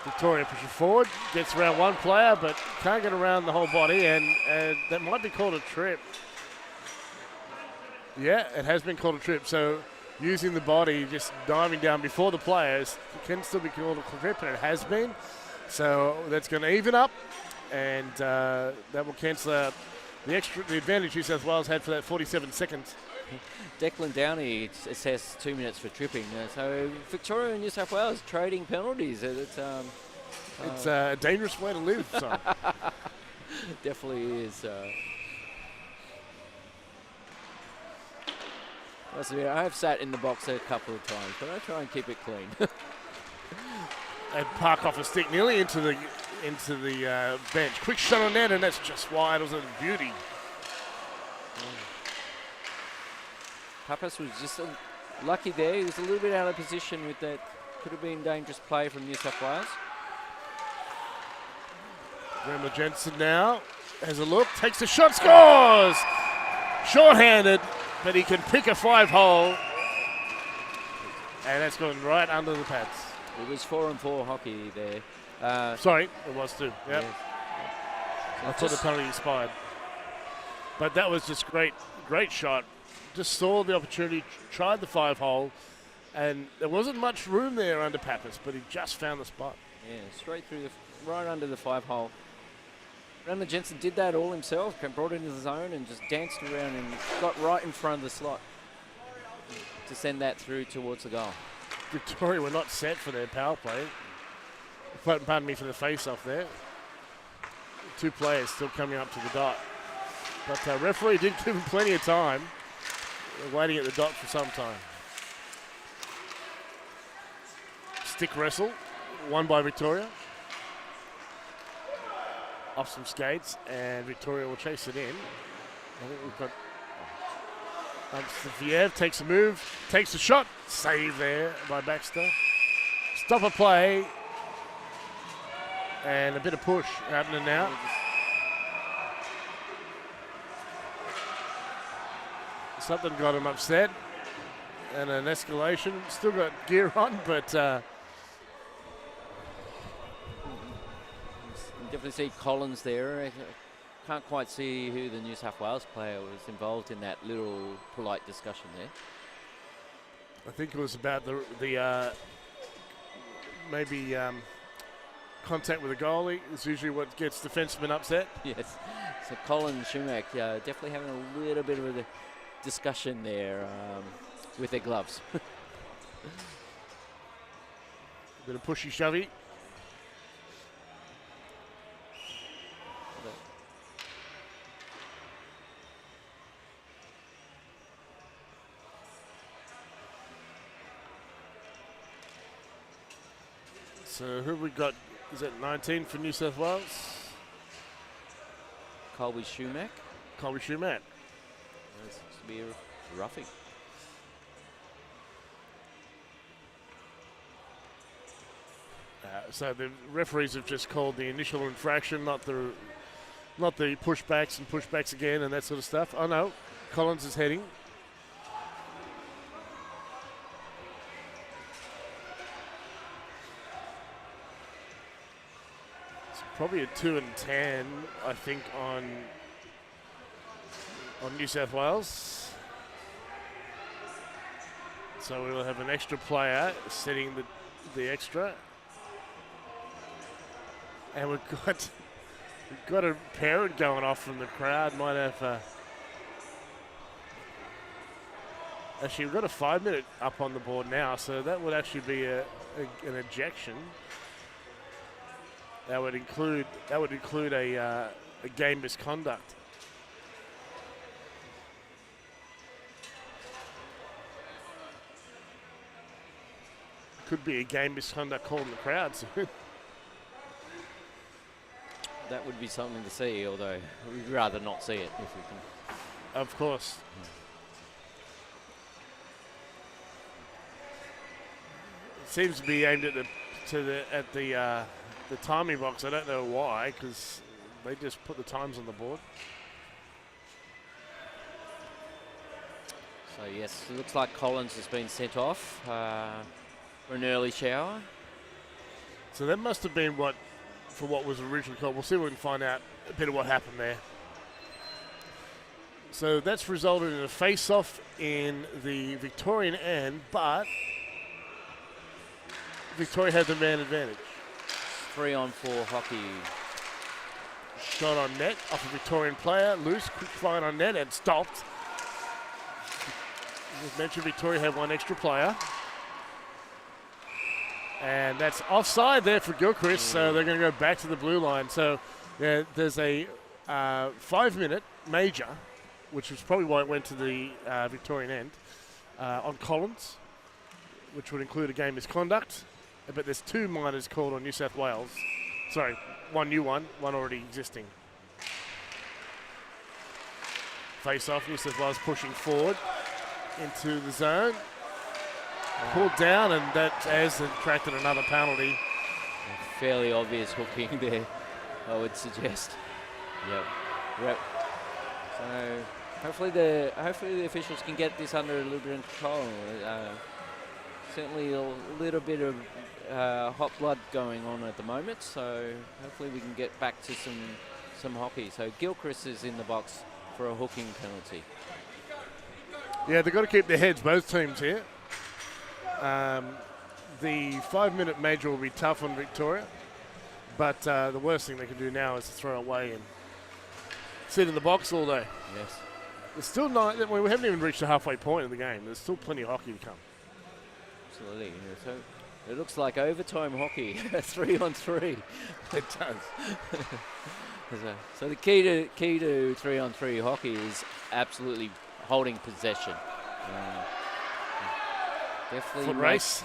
Victoria pushing forward, gets around one player, but can't get around the whole body, and that might be called a trip. Yeah, it has been called a trip. So using the body, just diving down before the players, it can still be called a trip, and it has been. So that's going to even up, and that will cancel out the advantage New South Wales had for that 47 seconds. Declan Downey assessed 2 minutes for tripping. So Victoria and New South Wales trading penalties. It's a dangerous way to live, son. Definitely is. I have sat in the box a couple of times, but I try and keep it clean. And park off a stick nearly into the bench. Quick shot on net, and that's just wide. It was a beauty. Pappas was just lucky there. He was a little bit out of position with that. Could have been dangerous play from New South Wales. Grandma Jensen now has a look, takes a shot, scores! Short-handed, but he can pick a 5-hole. And that's gone right under the pads. It was 4-on-4 hockey there. Sorry, it was too. Yep. Yes. I thought the penalty expired. But that was just great shot. Just saw the opportunity, tried the 5-hole, and there wasn't much room there under Pappas, but he just found the spot. Yeah, straight through right under the 5-hole. Grandma Jensen did that all himself, brought it into the zone and just danced around and got right in front of the slot to send that through towards the goal. Victoria were not set for their power play. Pardon me for the face-off there. Two players still coming up to the dot. But referee did give him plenty of time. They're waiting at the dot for some time. Stick wrestle, won by Victoria. Off some skates, and Victoria will chase it in. I think we've got Viev takes a move, takes a shot, save there by Baxter. Stop a play, and a bit of push happening now. Something got him upset, and an escalation. Still got gear on, but definitely see Collins there. I can't quite see who the New South Wales player was involved in that little polite discussion there. I think it was about the maybe contact with the goalie. It's usually what gets defensemen upset. Yes. So Colin Schumack definitely having a little bit of a discussion there with their gloves. Bit of pushy shovey. So who have we got? Is that 19 for New South Wales? Colby Schumack. Colby Schumack. This seems to be a roughing. So the referees have just called the initial infraction, not the pushbacks and pushbacks again and that sort of stuff. Oh no, Collins is heading. probably a 2 and 10, I think, on New South Wales. So we will have an extra player setting the extra. And we've got a parent going off from the crowd. Might have actually we've got a 5-minute up on the board now, so that would actually be an ejection. That would include a game misconduct. Could be a game misconduct call in the crowd soon. That would be something to see, although we'd rather not see it if we can. Of course. It seems to be aimed at the timing box. I don't know why, because they just put the times on the board. So yes, it looks like Collins has been sent off for an early shower. So that must have been what was originally called. We'll see if we can find out a bit of what happened there. So that's resulted in a face-off in the Victorian end, but Victoria had the man advantage. 3-on-4 hockey. Shot on net off a Victorian player, loose, quick find on net and stopped. As mentioned, Victoria had one extra player. And that's offside there for Gilchrist, so they're going to go back to the blue line. So there's a 5-minute major, which is probably why it went to the Victorian end, on Collins, which would include a game misconduct. But there's 2 minors called on New South Wales. Sorry, one new one already existing. Face off, New South Wales pushing forward into the zone. Pulled down, and that has attracted another penalty. Fairly obvious hooking there, I would suggest. Yep. So hopefully the officials can get this under a little bit of control. Certainly a little bit of hot blood going on at the moment, so hopefully we can get back to some hockey. So Gilchrist is in the box for a hooking penalty. Yeah, they've got to keep their heads, both teams here. The 5-minute major will be tough on Victoria, but the worst thing they can do now is to throw away and sit in the box all day. Yes. There's still we haven't even reached the halfway point of the game. There's still plenty of hockey to come. Absolutely. Yeah, so it looks like overtime hockey, 3-on-3. It does. So the key to 3-on-3 hockey is absolutely holding possession. Definitely foot race.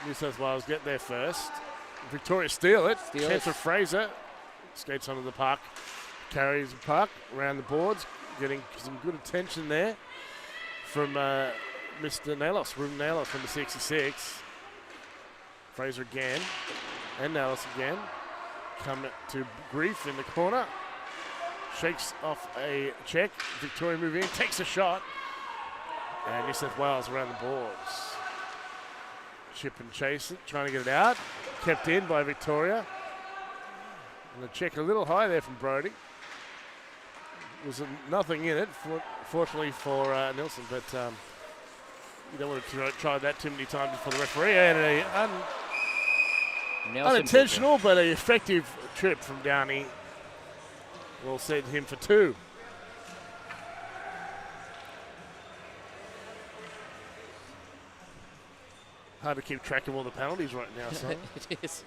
New South Wales get there first. Victoria steal it. Chance for Fraser. Skates onto the puck. Carries the puck around the boards. Getting some good attention there from Mr. Nalos, Ruben Nalos from the 66. Fraser again. And Nalos again. Come to Grief in the corner. Shakes off a check. Victoria move in. Takes a shot. And New South Wales around the boards. Chip and chase it, trying to get it out. Kept in by Victoria. And the check a little high there from Brody. Was nothing in it, fortunately for Nilsson, but you don't want to try that too many times before the referee. And unintentional, but an effective trip from Downey will set him for 2. Hard to keep track of all the penalties right now, son. It is.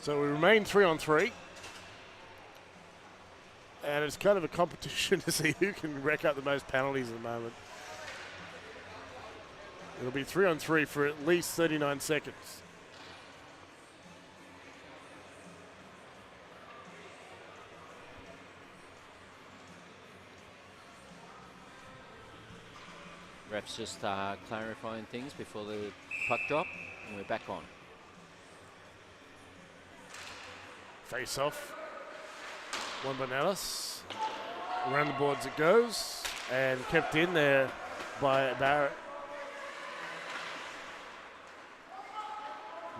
So we remain 3-on-3. And it's kind of a competition to see who can rack up the most penalties at the moment. It'll be 3-on-3 for at least 39 seconds. Refs just clarifying things before the puck drop, and we're back on. Face off. One by Nellis. Around the boards it goes, and kept in there by Barrett.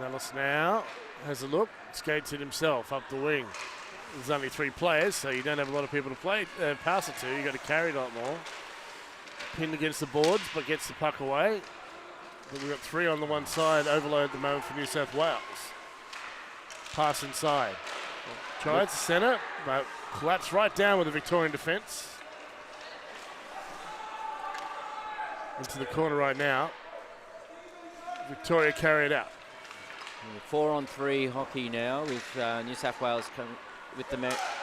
Nellis now has a look, skates it himself up the wing. There's only 3 players, so you don't have a lot of people to pass it to. You've got to carry it a lot more. Pinned against the boards, but gets the puck away. But we've got 3 on the one side, overload at the moment for New South Wales. Pass inside. Tries to centre, but collapsed right down with the Victorian defence. Into the corner right now. Victoria carry it out. 4-on-3 hockey now with New South Wales with the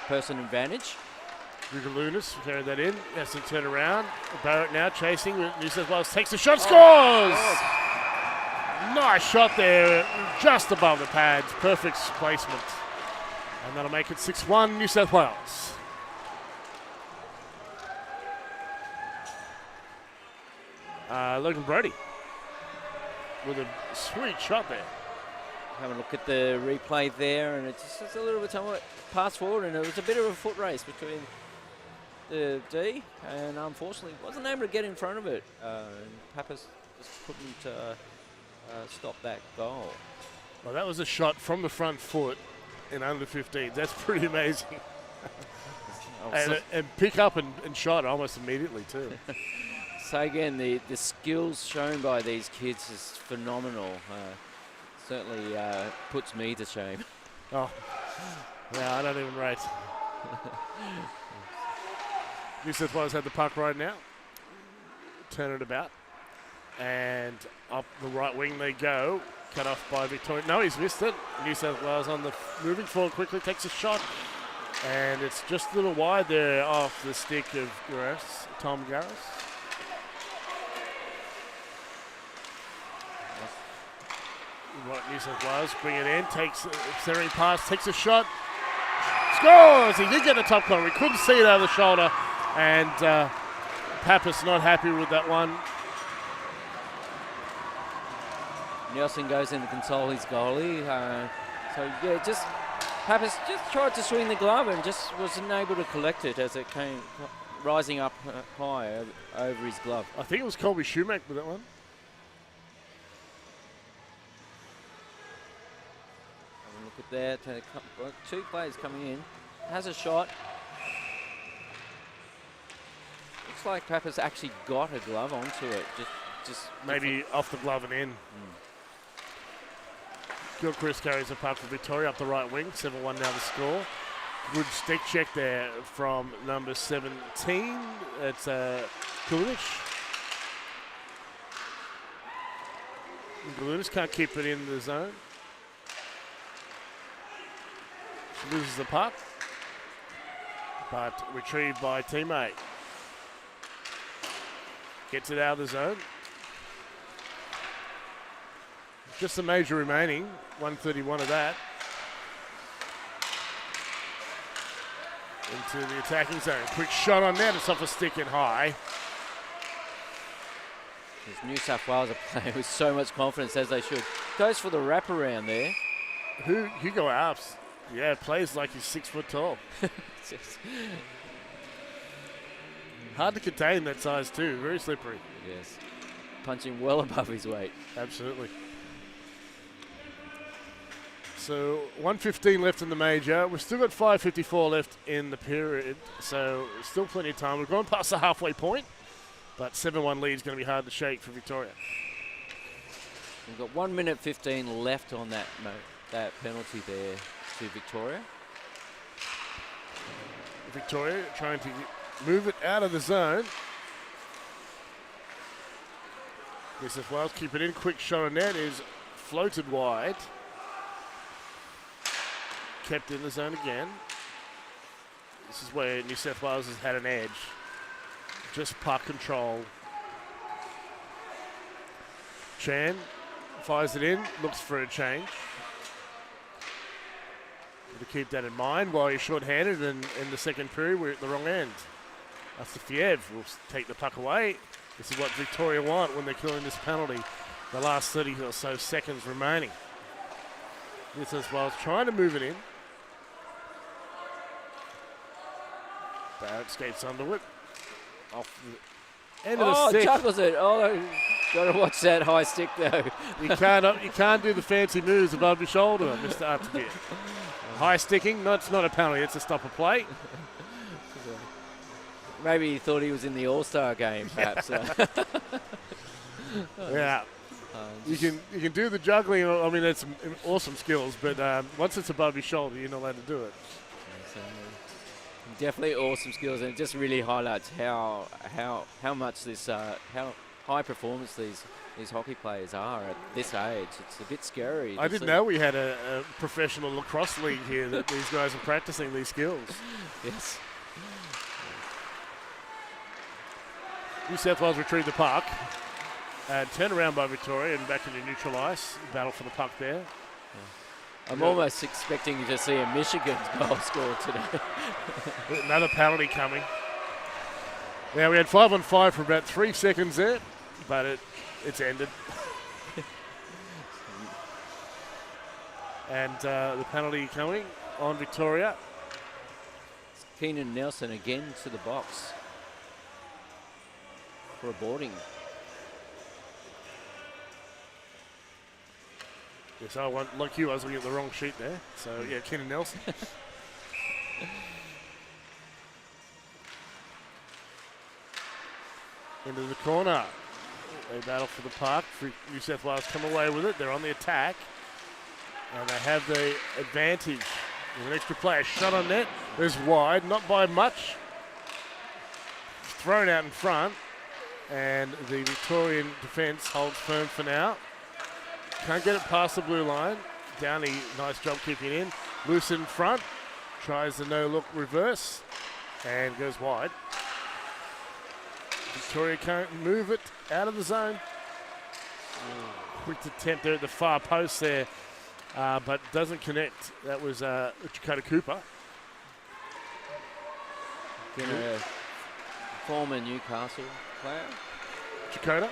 person advantage. Rugalunas carried that in. Has to turn around. Barrett now chasing. New South Wales takes the shot. Scores! Nice shot there. Just above the pads. Perfect placement. And that'll make it 6-1 New South Wales. Logan Brody with a sweet shot there. Have a look at the replay there, and it's just a little bit somewhat pass forward, and it was a bit of a foot race between the D, and unfortunately wasn't able to get in front of it. And Pappas just couldn't stop that goal. Well, that was a shot from the front foot in under 15. That's pretty amazing. and pick up and shot almost immediately too. So again, the skills shown by these kids is phenomenal. Certainly puts me to shame. Oh, yeah, I don't even rate. New South Wales had the puck right now. Turn it about. And up the right wing they go. Cut off by Victoria. No, he's missed it. New South Wales on the moving forward quickly, takes a shot. And it's just a little wide there off the stick of Tom Garris. New South Wales bring it in, takes a centering pass, takes a shot, scores! He did get the top corner. We couldn't see it over the shoulder, and Pappas not happy with that one. Nelson goes in to console his goalie. So yeah, just Pappas just tried to swing the glove and just wasn't able to collect it as it came rising up high over his glove. I think it was Colby Shoemaker with that one. Look at that, 2 players coming in, has a shot. Looks like Pappas actually got a glove onto it. Just maybe off the glove and in. Gilchrist carries the puck for Victoria up the right wing, 7-1 now the score. Good stick check there from number 17. It's Kulinic. Kulinic can't keep it in the zone. Loses the puck, but retrieved by teammate. Gets it out of the zone. Just a major remaining, 131 of that. Into the attacking zone. Quick shot on net, it's off a stick and high. This New South Wales are playing with so much confidence, as they should. Goes for the wraparound there. Hugo Alps. Yeah, plays like he's 6 foot tall. Hard to contain that size too. Very slippery. Yes. Punching well above his weight. Absolutely. So 1:15 left in the major. We've still got 5:54 left in the period. So still plenty of time. We've gone past the halfway point. But 7-1 lead is going to be hard to shake for Victoria. We've got 1 minute 15 left on that penalty there to Victoria. Victoria trying to move it out of the zone. New South Wales keep it in. Quick shot on net is floated wide. Kept in the zone again. This is where New South Wales has had an edge. Just puck control. Chan fires it in, looks for a change. To keep that in mind while you're short-handed, and in the second period we're at the wrong end. That's the Fiev will take the puck away. This is what Victoria want when they're killing this penalty. The last 30 or so seconds remaining. New South Wales trying to move it in. Barrett skates onto it. Off the end of the stick. Chuckles it. Oh, Got to watch that high stick though. You can't do the fancy moves above your shoulder, Mr. Artavir. High sticking, no, it's not a penalty, it's a stop of play. Maybe he thought he was in the All-Star game, perhaps. Yeah. You can do the juggling. I mean, that's some awesome skills, but once it's above your shoulder, you're not allowed to do it. Definitely awesome skills, and it just really highlights how much this how high performance these hockey players are at this age. It's a bit scary. I didn't know we had a professional lacrosse league here that these guys are practicing these skills. Yes. New South Wales retrieve the puck. Turn around by Victoria and back into neutral ice. Battle for the puck there. Yeah. I'm almost expecting to see a Michigan goal score today. Another penalty coming. Now we had 5-on-5 for about 3 seconds there, but it's ended. And the penalty coming on Victoria. Keenan Nelson again to the box for a boarding. Yes, like you, I was looking at the wrong sheet there. So, yeah, Keenan Nelson. Into the corner. They battle for the puck. New South Wales come away with it. They're on the attack. And they have the advantage. With an extra player shot on net. There's wide, not by much. Thrown out in front. And the Victorian defence holds firm for now. Can't get it past the blue line. Downey, nice job keeping in. Loose in front. Tries the no-look reverse. And goes wide. Victoria can't move it out of the zone. Quick attempt there at the far post there. But doesn't connect. That was Dakota Cooper. A former Newcastle player. Dakota.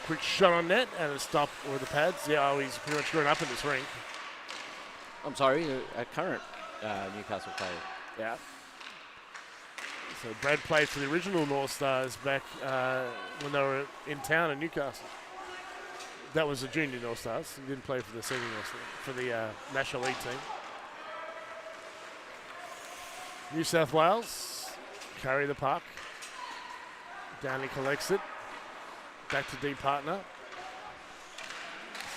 Quick shot on net and a stop with the pads. Yeah, he's pretty much grown up in this rink. I'm sorry, a current Newcastle player. Yeah. So Brad played for the original North Stars back when they were in town in Newcastle. That was the junior North Stars. He didn't play for the senior North Stars, for the National League team. New South Wales carry the puck. Downey collects it. Back to D partner.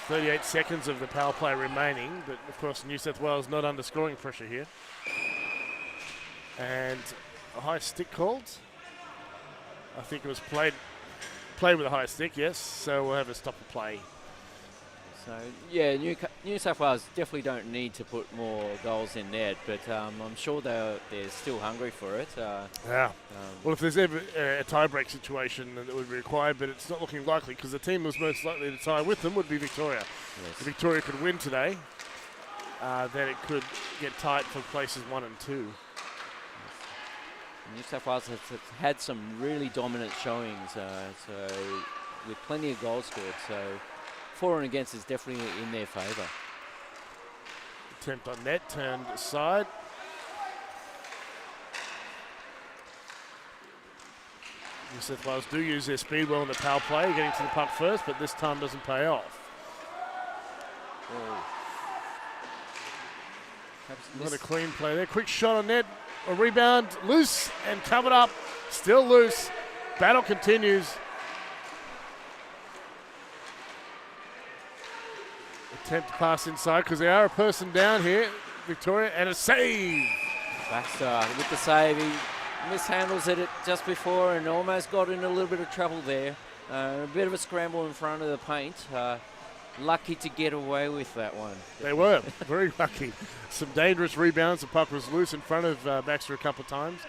38 seconds of the power play remaining, but of course New South Wales not under scoring pressure here. And a high stick called. I think it was played with a high stick, yes. So we'll have a stop of play. So yeah, New South Wales definitely don't need to put more goals in net, but I'm sure they're still hungry for it. Yeah. Well, if there's ever a tie-break situation that would be required, but it's not looking likely because the team was most likely to tie with them would be Victoria. Yes. If Victoria could win today, then it could get tight for places 1 and 2. New South Wales has had some really dominant showings, so with plenty of goals scored. So for and against is definitely in their favour. Attempt on net, turned aside. New South Wales do use their speed well in the power play, getting to the puck first, but this time doesn't pay off. Not a clean play there. Quick shot on net. A rebound, loose and covered up. Still loose. Battle continues. Attempt to pass inside because they are a person down here. Victoria, and a save. Baxter with the save. He mishandles it just before and almost got in a little bit of trouble there. A bit of a scramble in front of the paint. Lucky to get away with that one. They were very lucky. Some dangerous rebounds. The puck was loose in front of Baxter a couple of times.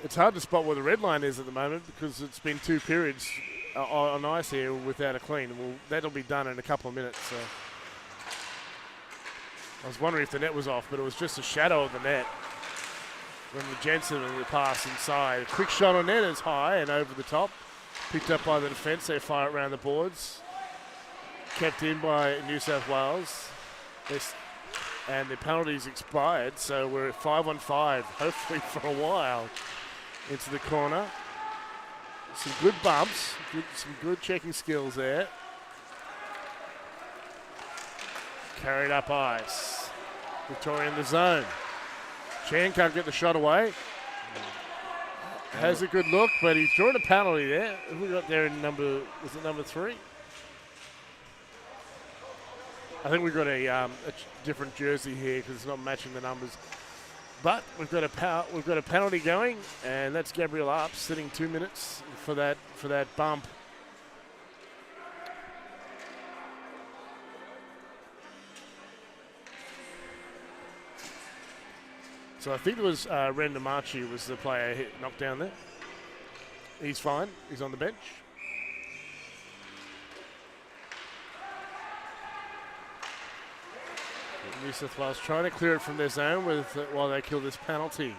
It's hard to spot where the red line is at the moment because it's been 2 periods on ice here without a clean. Well, that'll be done in a couple of minutes. So. I was wondering if the net was off, but it was just a shadow of the net. When the Jensen and the pass inside. A quick shot on net is high and over the top. Picked up by the defence. They fire it around the boards. Kept in by New South Wales. And the penalties expired, so we're at 5-on-5, hopefully for a while. Into the corner. Some good bumps, some good checking skills there. Carried up ice. Victoria in the zone. Chan can't get the shot away. Has a good look, but he's drawn a penalty there. Who we got there in number 3? I think we've got a different jersey here because it's not matching the numbers. But we've got a penalty going, and that's Gabriel Arps sitting 2 minutes for that bump. So I think it was Rendamachi was the player knocked down there. He's fine. He's on the bench. New South Wales trying to clear it from their zone while they kill this penalty.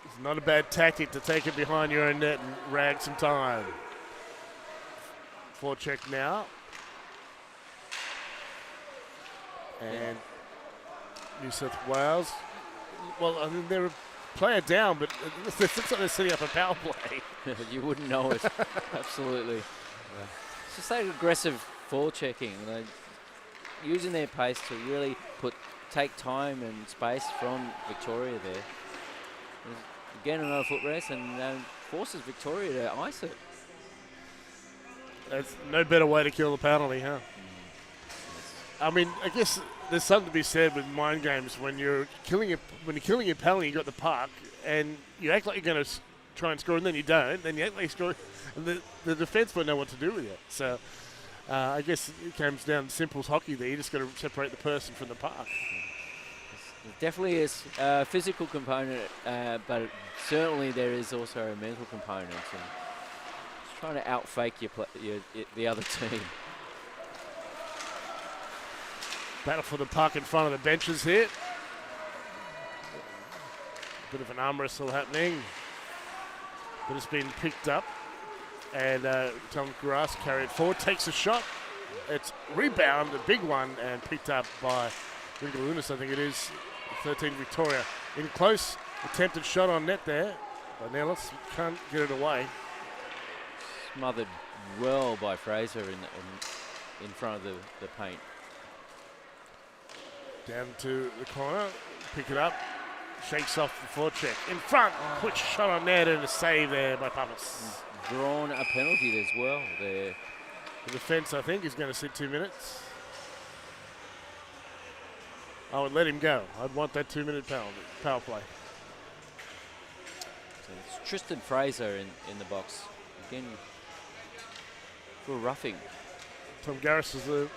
It's not a bad tactic to take it behind your own net and rag some time. Forecheck now. And New South Wales, well, I mean, they're a player down, but it looks like they're setting up a power play. You wouldn't know it. Absolutely. Yeah. It's just that aggressive forechecking, using their pace to really take time and space from Victoria there. Again, another foot race, and forces Victoria to ice it. That's no better way to kill the penalty, huh? I mean, I guess there's something to be said with mind games when you're killing your penalty. You got the puck, and you act like you're going to try and score, and then you don't. Then you act like you score, and the defense won't know what to do with it. So I guess it comes down to simple hockey. There, you just got to separate the person from the puck. It definitely is a physical component, but certainly there is also a mental component, and just trying to outfake the other team. Battle for the puck in front of the benches here. Bit of an arm wrestle happening. But it's been picked up. And Tom Grass carried forward, takes a shot. It's rebound, a big one, and picked up by Ringalunas, I think it is. 13 Victoria. In close, attempted shot on net there. But Nellis can't get it away. Smothered well by Fraser in front of the paint. Down to the corner, pick it up, shakes off the forecheck. In front, quick shot on net and a save there by Pappas. Drawn a penalty as well there. The defence, I think, is going to sit 2 minutes. I would let him go. I'd want that 2 minute power play. So it's Tristan Fraser in the box. Again, for roughing. Tom Garris is the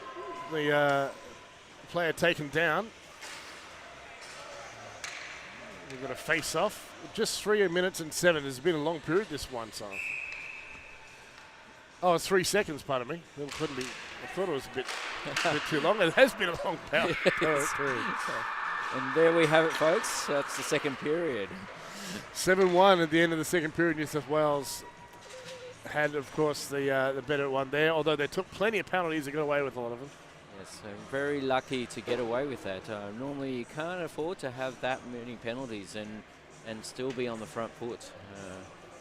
player taken down. We've got a face off. Just 3 minutes and 7. There's been a long period this one, so. Oh, it's 3 seconds, pardon me. It couldn't be. I thought it was a bit too long. It has been a long period. And there we have it, folks. That's the second period. 7-1 at the end of the second period. New South Wales had, of course, the better one there, although they took plenty of penalties and got away with a lot of them. Yes, so very lucky to get away with that. Normally you can't afford to have that many penalties and still be on the front foot.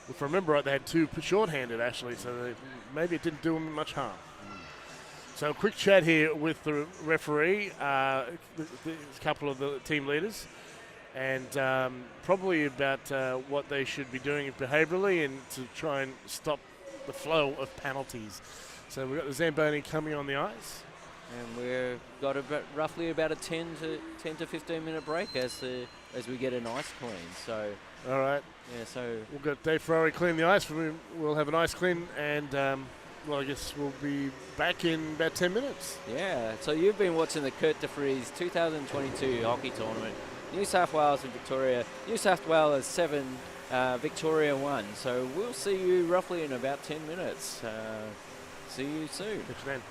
If I remember right, they had 2 short-handed, actually, so maybe it didn't do them much harm. So a quick chat here with the referee, a couple of the team leaders, and probably about what they should be doing behaviourally and to try and stop the flow of penalties. So we've got the Zamboni coming on the ice. And we've got roughly about a 10 to 15 minute break as we get an ice clean. So all right. Yeah. So we've got Dave Ferrari clean the ice. We'll have an ice clean, and well, I guess we'll be back in about 10 minutes. Yeah. So you've been watching the DeFris 2022 hockey tournament. New South Wales and Victoria. New South Wales 7, Victoria 1. So we'll see you roughly in about 10 minutes. See you soon. Catch you then.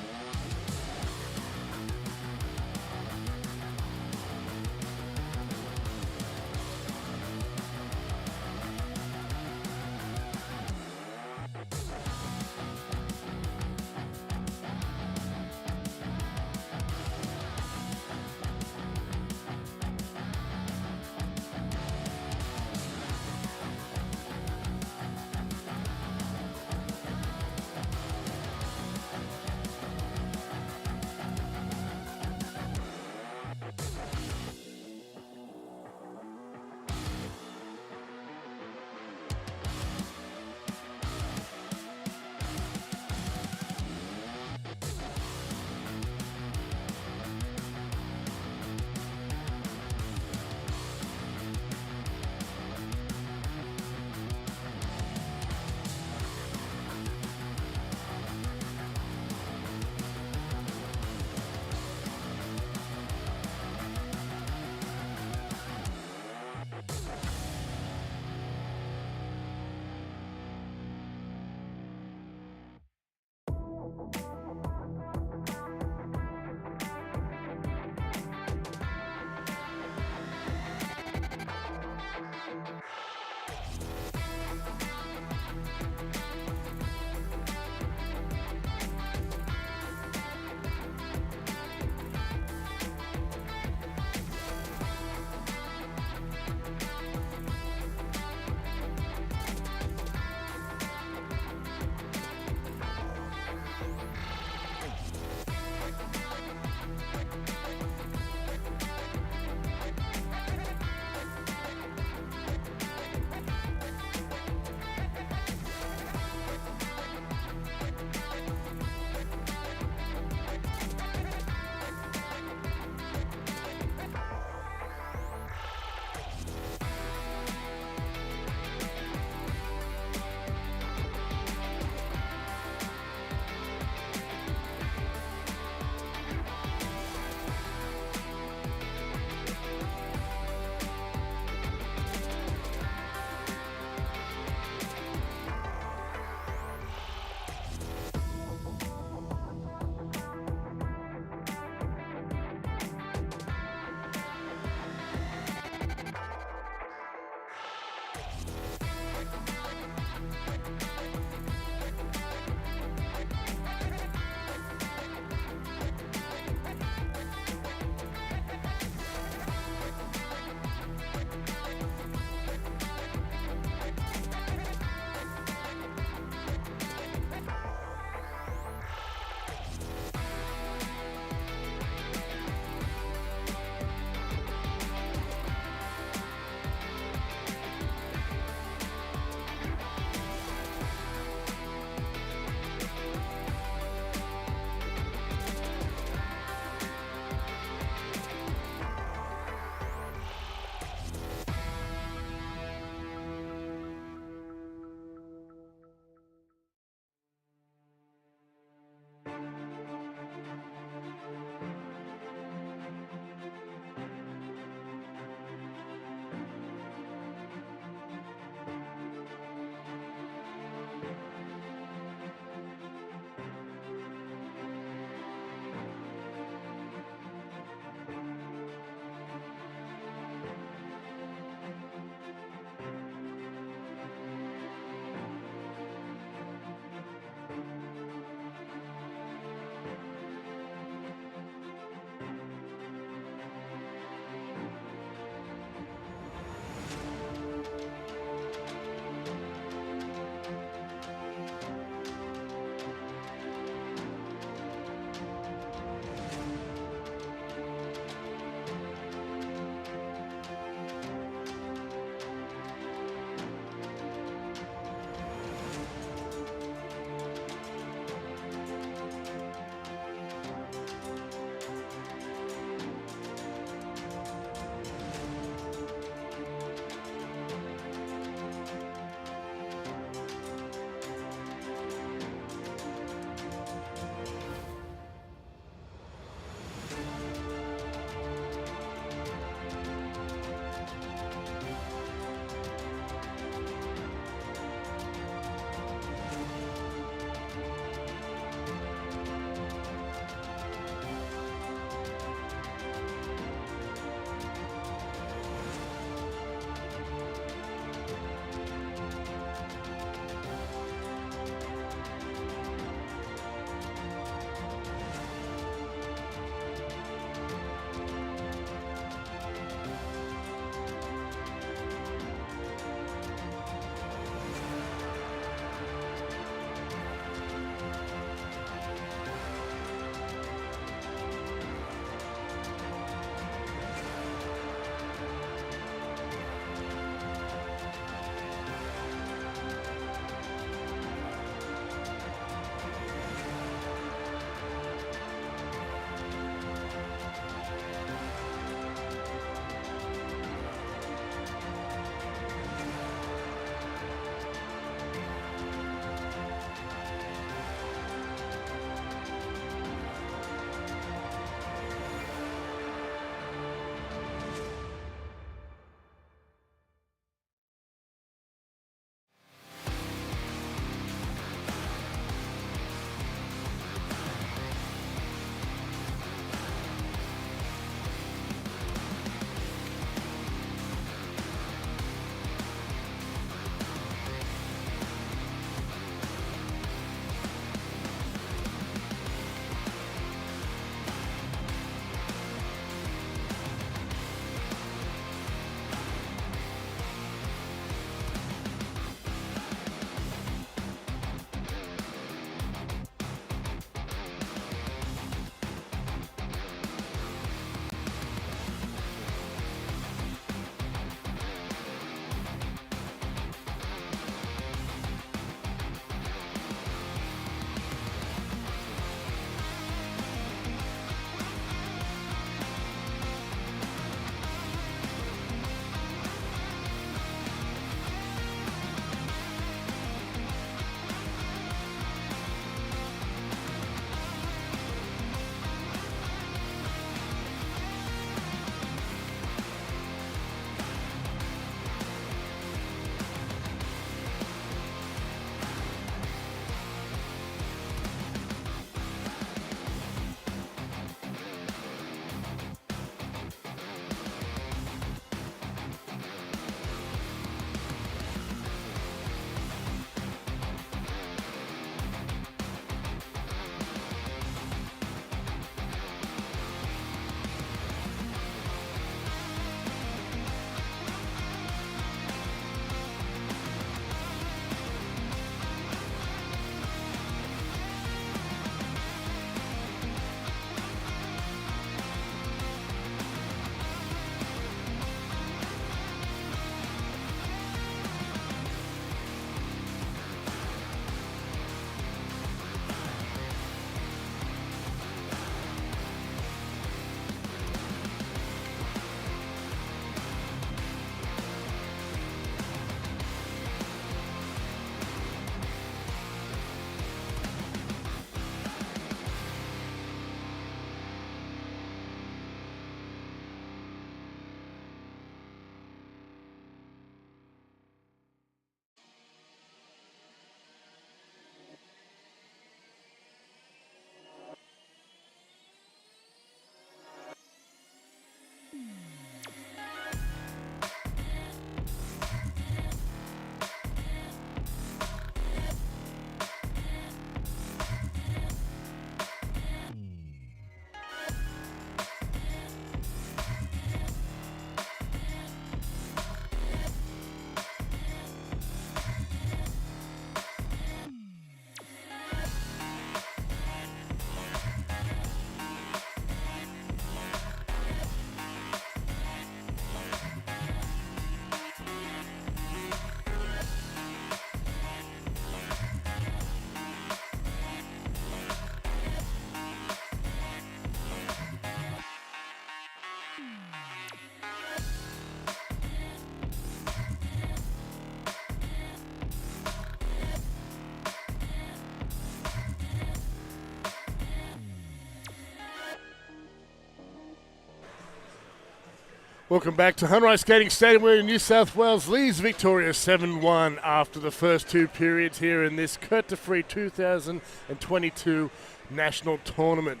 Welcome back to Hunray Skating Stadium, where New South Wales leads Victoria 7-1 after the first two periods here in this DeFris 2022 National Tournament.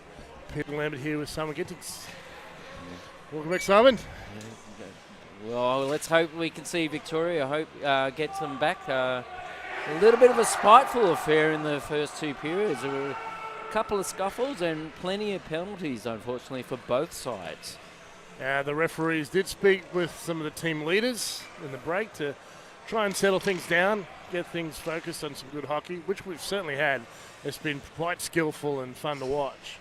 Peter Lambert here with Simon Gittings. Welcome back, Simon. Well, let's hope we can see Victoria get them back. A little bit of a spiteful affair in the first two periods. There were a couple of scuffles and plenty of penalties, unfortunately, for both sides. The referees did speak with some of the team leaders in the break to try and settle things down, get things focused on some good hockey, which we've certainly had. It's been quite skillful and fun to watch.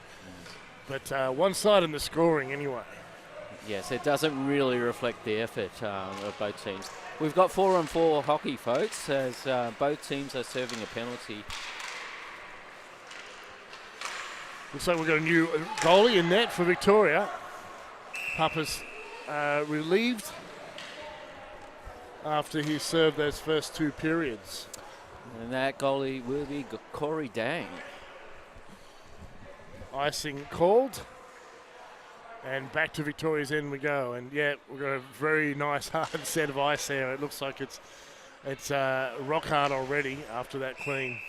But one side in the scoring anyway. Yes, it doesn't really reflect the effort of both teams. We've got 4-on-4 hockey, folks, as both teams are serving a penalty. Looks like we've got a new goalie in net for Victoria. Papa's relieved after he served those first two periods. And that goalie will be Corey Dang. Icing called. And back to Victoria's end we go. And yeah, we've got a very nice hard set of ice there. It looks like it's rock hard already after that clean.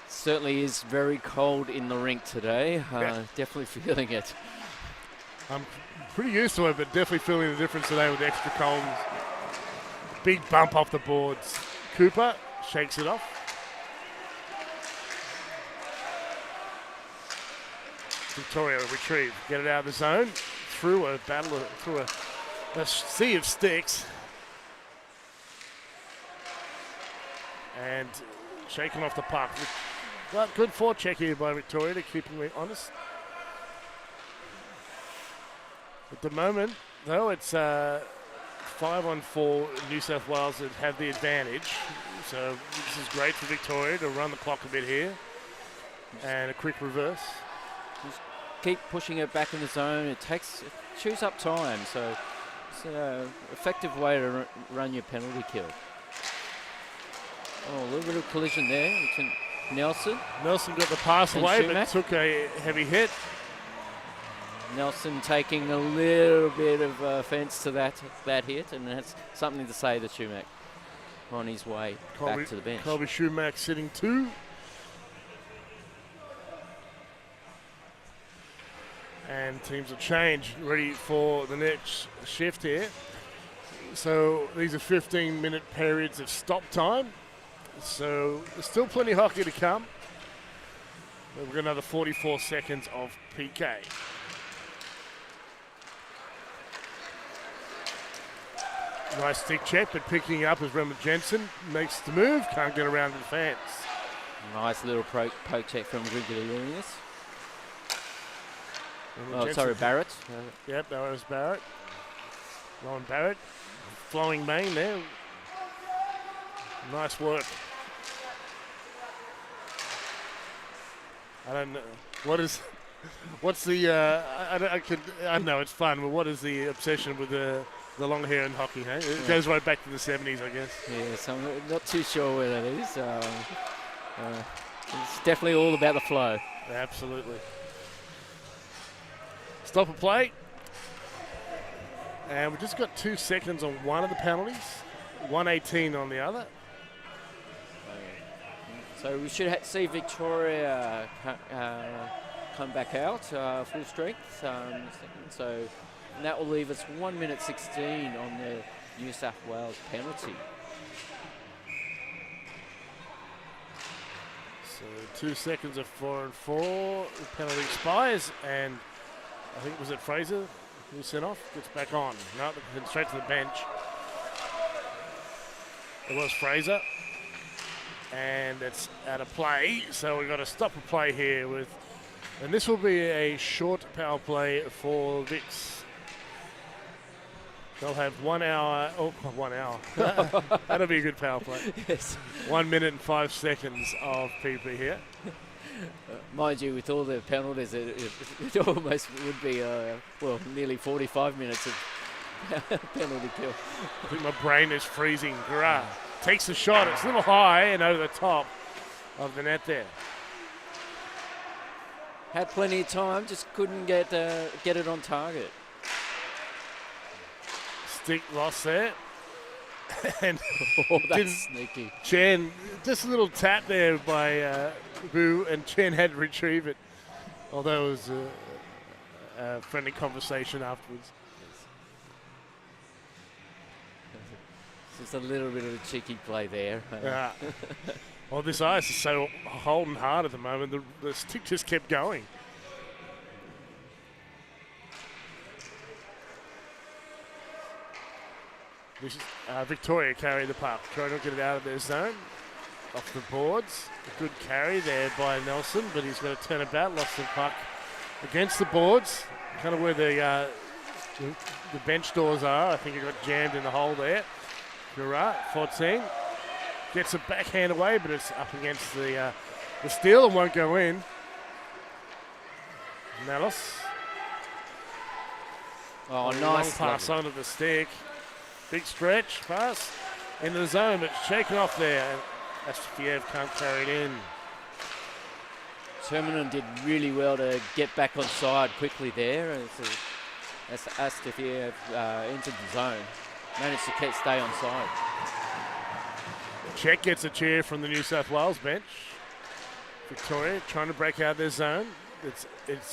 Certainly is very cold in the rink today. Definitely feeling it. I'm pretty used to it, but definitely feeling the difference today with the extra cold. Big bump off the boards. Cooper shakes it off. Victoria retrieve, get it out of the zone, through a battle, through a sea of sticks. And shaking off the puck. But good forecheck here by Victoria to keep him honest. At the moment, though, it's 5-on-4 New South Wales that have the advantage. So this is great for Victoria to run the clock a bit here. And a quick reverse. Just keep pushing it back in the zone. It chews up time. So it's an effective way to run your penalty kill. Oh, a little bit of collision there between Nelson. Nelson got the pass away, but took a heavy hit. Nelson taking a little bit of offence to that hit, and that's something to say to Shumack on his way back to the bench. Colby Shumack sitting two. And teams will change, ready for the next shift here. So these are 15-minute periods of stop time. So there's still plenty of hockey to come. We've got another 44 seconds of PK. Nice stick check, but picking up as Rema Jensen makes the move. Can't get around the fence. Nice little poke check from Grigory. Oh, sorry, Barrett. Yep, that was Barrett. Ron Barrett. Flowing mane there. Nice work. I don't know. What's the, I know it's fun, but what is the obsession with the long hair in hockey, hey? It goes right back to the 70s, I guess. Yes, I'm not too sure where that is. It's definitely all about the flow. Absolutely. Stop and play. And we've just got 2 seconds on one of the penalties, 1:18 on the other. So we should see Victoria come back out full strength. So that will leave us 1:16 on the New South Wales penalty. So 2 seconds of 4-on-4. The penalty expires, and I think, was it Fraser who sent off? Gets back on. No, straight to the bench. It was Fraser. And it's out of play, so we've got to stop a play here and this will be a short power play for VIX. They'll have 1 hour, 1 hour. That'll be a good power play. Yes. 1 minute and 5 seconds of PP here. Mind you, with all the penalties, it almost would be, nearly 45 minutes of penalty kill. I think my brain is freezing. Garrett takes the shot. It's a little high and over the top of the net there. Had plenty of time, just couldn't get it on target. stick lost there. And Oh, that's didn't- sneaky. Chen, just a little tap there by Boo, and Chen had to retrieve it. Although it was a friendly conversation afterwards. Just a little bit of a cheeky play there. Well, this ice is so holding hard at the moment. The stick just kept going. This is, Victoria carry the puck, trying to get it out of their zone. Off the boards. A good carry there by Nelson, but he's going to turn it back. Lost the puck against the boards, kind of where the bench doors are. I think it got jammed in the hole there. You're right, 14. Gets a backhand away, but it's up against the steal and won't go in. Nellis. Oh, Long nice. pass onto the stick. Big stretch pass into the zone, but shaken off there. Astafiev can't carry it in. Terminen did really well to get back on side quickly there. As Astafiev entered the zone, managed to stay on side. Czech gets a cheer from the New South Wales bench. Victoria trying to break out their zone. It's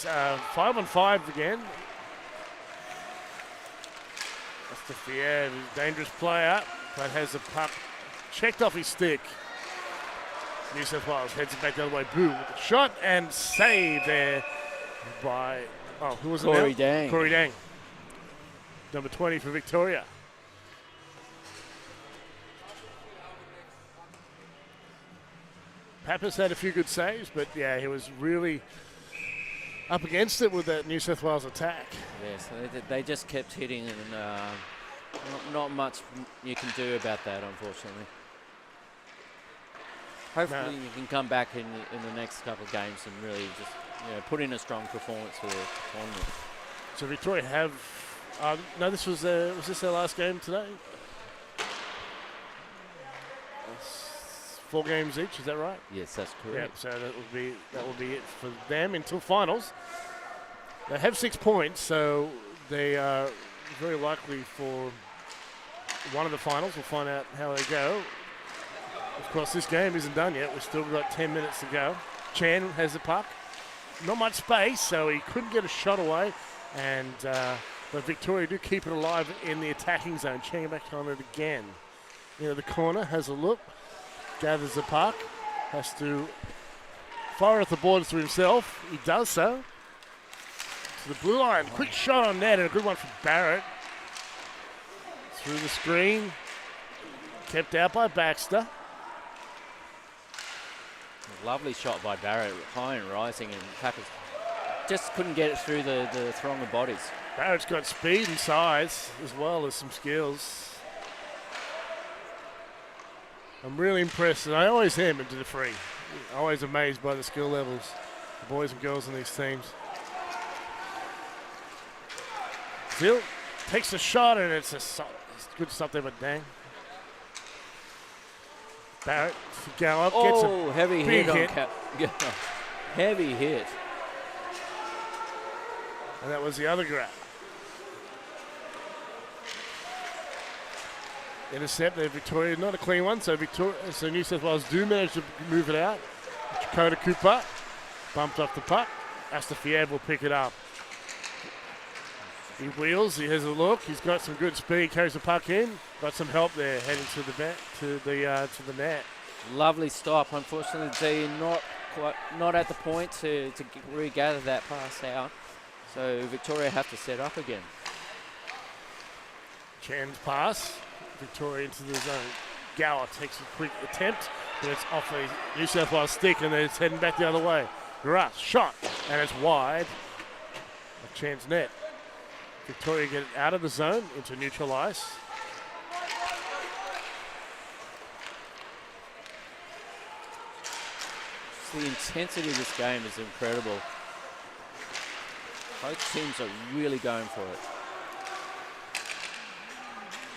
5-on-5 again. Astafiev is a dangerous player, but has the puck checked off his stick. New South Wales heads it back the other way. Boom with the shot and save there by, who was it now? Corey Dang. Corey Dang. Number 20 for Victoria. Pappas had a few good saves, but yeah, he was really up against it with that New South Wales attack. Yes, they just kept hitting, and not much you can do about that, unfortunately. Hopefully you can come back in the next couple of games and really just put in a strong performance for the tournament. So Victoria have, no, was this their last game today? 4 games each, is that right? Yes, that's Yeah, correct. so that will be it for them until finals. They have 6 points, so they are very likely for one of the finals. We'll find out how they go. Of course, this game isn't done yet. We've still got 10 minutes to go. Chan has the puck. Not much space, so he couldn't get a shot away. And but Victoria do keep it alive in the attacking zone. Chan back on it again. The corner, has a look. Gathers the puck, has to fire at the boards to himself. He does so. To the blue line, quick shot on net and a good one from Barrett. Through the screen, kept out by Baxter. Lovely shot by Barrett, high and rising, and Pappas just couldn't get it through the throng of bodies. Barrett's got speed and size as well as some skills. I'm really impressed, and I always am into DeFris. Always amazed by the skill levels, the boys and girls in these teams. Still takes a shot, and it's good stuff there by Dang. Barrett to go up, gets a heavy big hit. hit. Heavy hit. And that was the other grab. Intercept there, Victoria, not a clean one, so New South Wales do manage to move it out. Dakota Cooper bumped off the puck. Astafiev will pick it up. He wheels, he has a look, he's got some good speed, carries the puck in, got some help there heading to the net. Lovely stop. Unfortunately, D not at the point to regather that pass out. So Victoria have to set up again. Chan's pass. Victoria into the zone. Gower takes a quick attempt, but it's off the New South Wales stick, and then it's heading back the other way. Russ, shot, and it's wide. A Chan's net. Victoria get it out of the zone into neutral ice. The intensity of this game is incredible. Both teams are really going for it.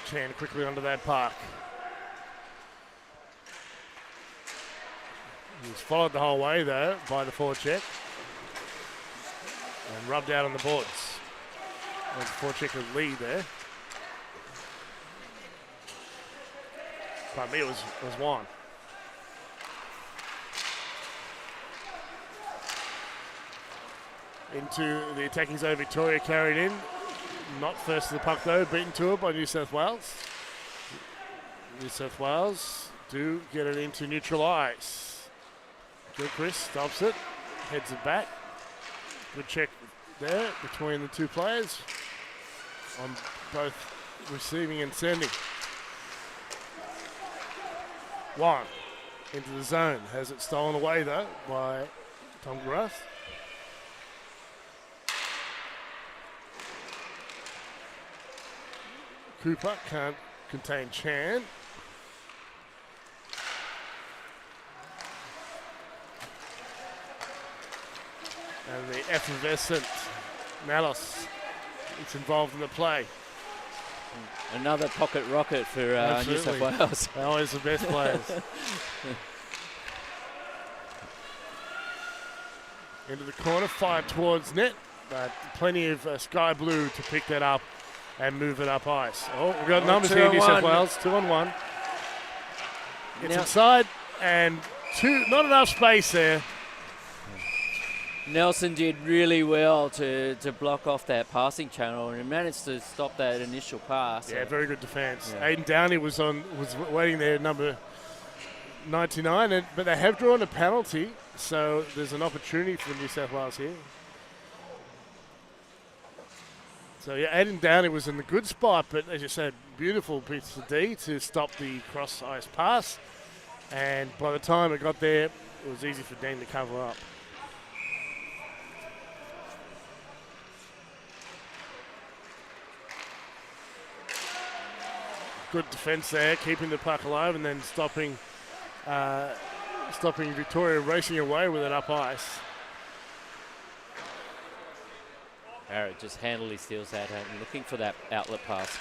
Chan quickly onto that park. He was followed the whole way, though, by the forecheck. And rubbed out on the boards. And the forecheck would lead there. Pardon me, it was Juan. Into the attacking zone, Victoria carried in. Not first to the puck though, beaten to it by New South Wales. New South Wales do get it into neutral ice. DeFris stops it, heads it back. Good check there between the two players on both receiving and sending. One into the zone, has it stolen away though by Tom Grass. Cooper can't contain Chan. And the effervescent Malice is involved in the play. Another pocket rocket for New South Wales. They're always the best players. Into the corner, fired towards net, but plenty of sky blue to pick that up and move it up ice. Oh, we've got numbers here, New South Wales, 2-on-1. Gets inside, and not enough space there. Nelson did really well to block off that passing channel and managed to stop that initial pass. Yeah, very good defence. Yeah. Aiden Downey was waiting there, number 99, but they have drawn a penalty, so there's an opportunity for New South Wales here. So yeah, Aiden Downey was in the good spot, but as you said, beautiful piece of D to stop the cross ice pass. And by the time it got there, it was easy for Dean to cover up. Good defence there, keeping the puck alive and then stopping Victoria racing away with it up ice. Barrett just handily steals that out and looking for that outlet pass.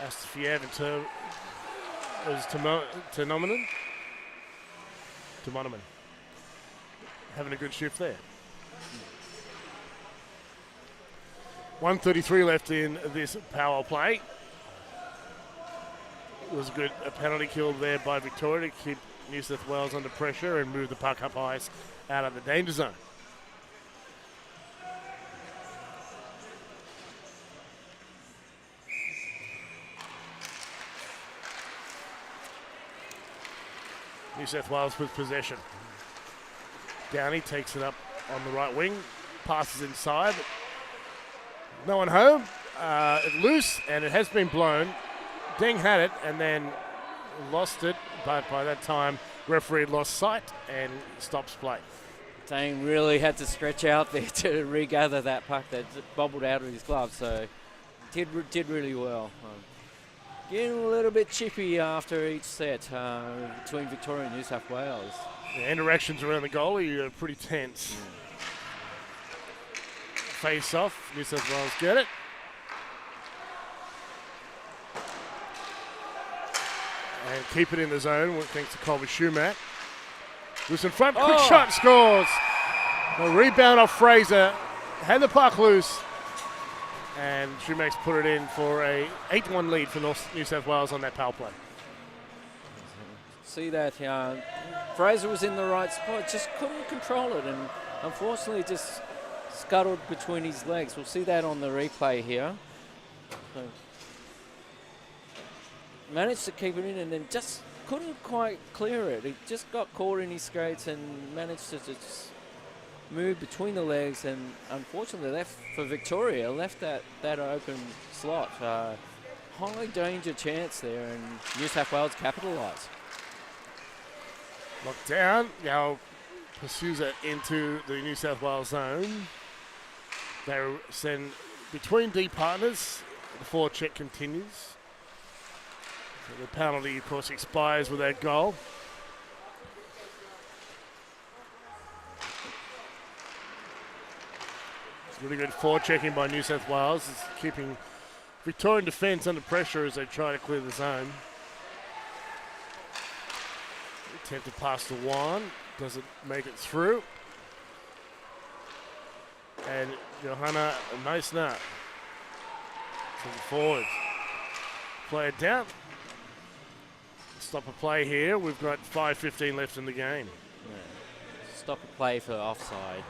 Astafiev to Monoman. Having a good shift there. 1:33 left in this power play. It was a penalty kill there by Victoria to keep New South Wales under pressure and move the puck up ice out of the danger zone. New South Wales with possession. Downey takes it up on the right wing, passes inside. No one home. Loose, and it has been blown. Deng had it and then lost it, but by that time, referee lost sight and stops play. Deng really had to stretch out there to regather that puck that bobbled out of his glove, so did really well. Getting a little bit chippy after each set between Victoria and New South Wales. The interactions around the goalie are pretty tense. Face off, New South Wales get it. And keep it in the zone thanks to Colby Schumack. Loose in front, quick shot, scores. A rebound off Fraser, had the puck loose. And Schumack's put it in for a 8-1 lead for New South Wales on that power play. See that, Fraser was in the right spot, just couldn't control it, and unfortunately just scuttled between his legs. We'll see that on the replay here. So managed to keep it in and then just couldn't quite clear it. He just got caught in his skates and managed to just move between the legs, and unfortunately left for Victoria, left that open slot. High danger chance there, and New South Wales capitalise. Locked down, now pursues it into the New South Wales zone. They send between D partners, the forecheck continues. So the penalty, of course, expires with that goal. Really good forechecking by New South Wales. It's keeping Victorian defence under pressure as they try to clear the zone. Attempt to pass to Juan. Doesn't make it through. And Johanna Meissner Moving forward. Play it down. Stop a play here. We've got 5:15 left in the game. Yeah. Stop a play for offside.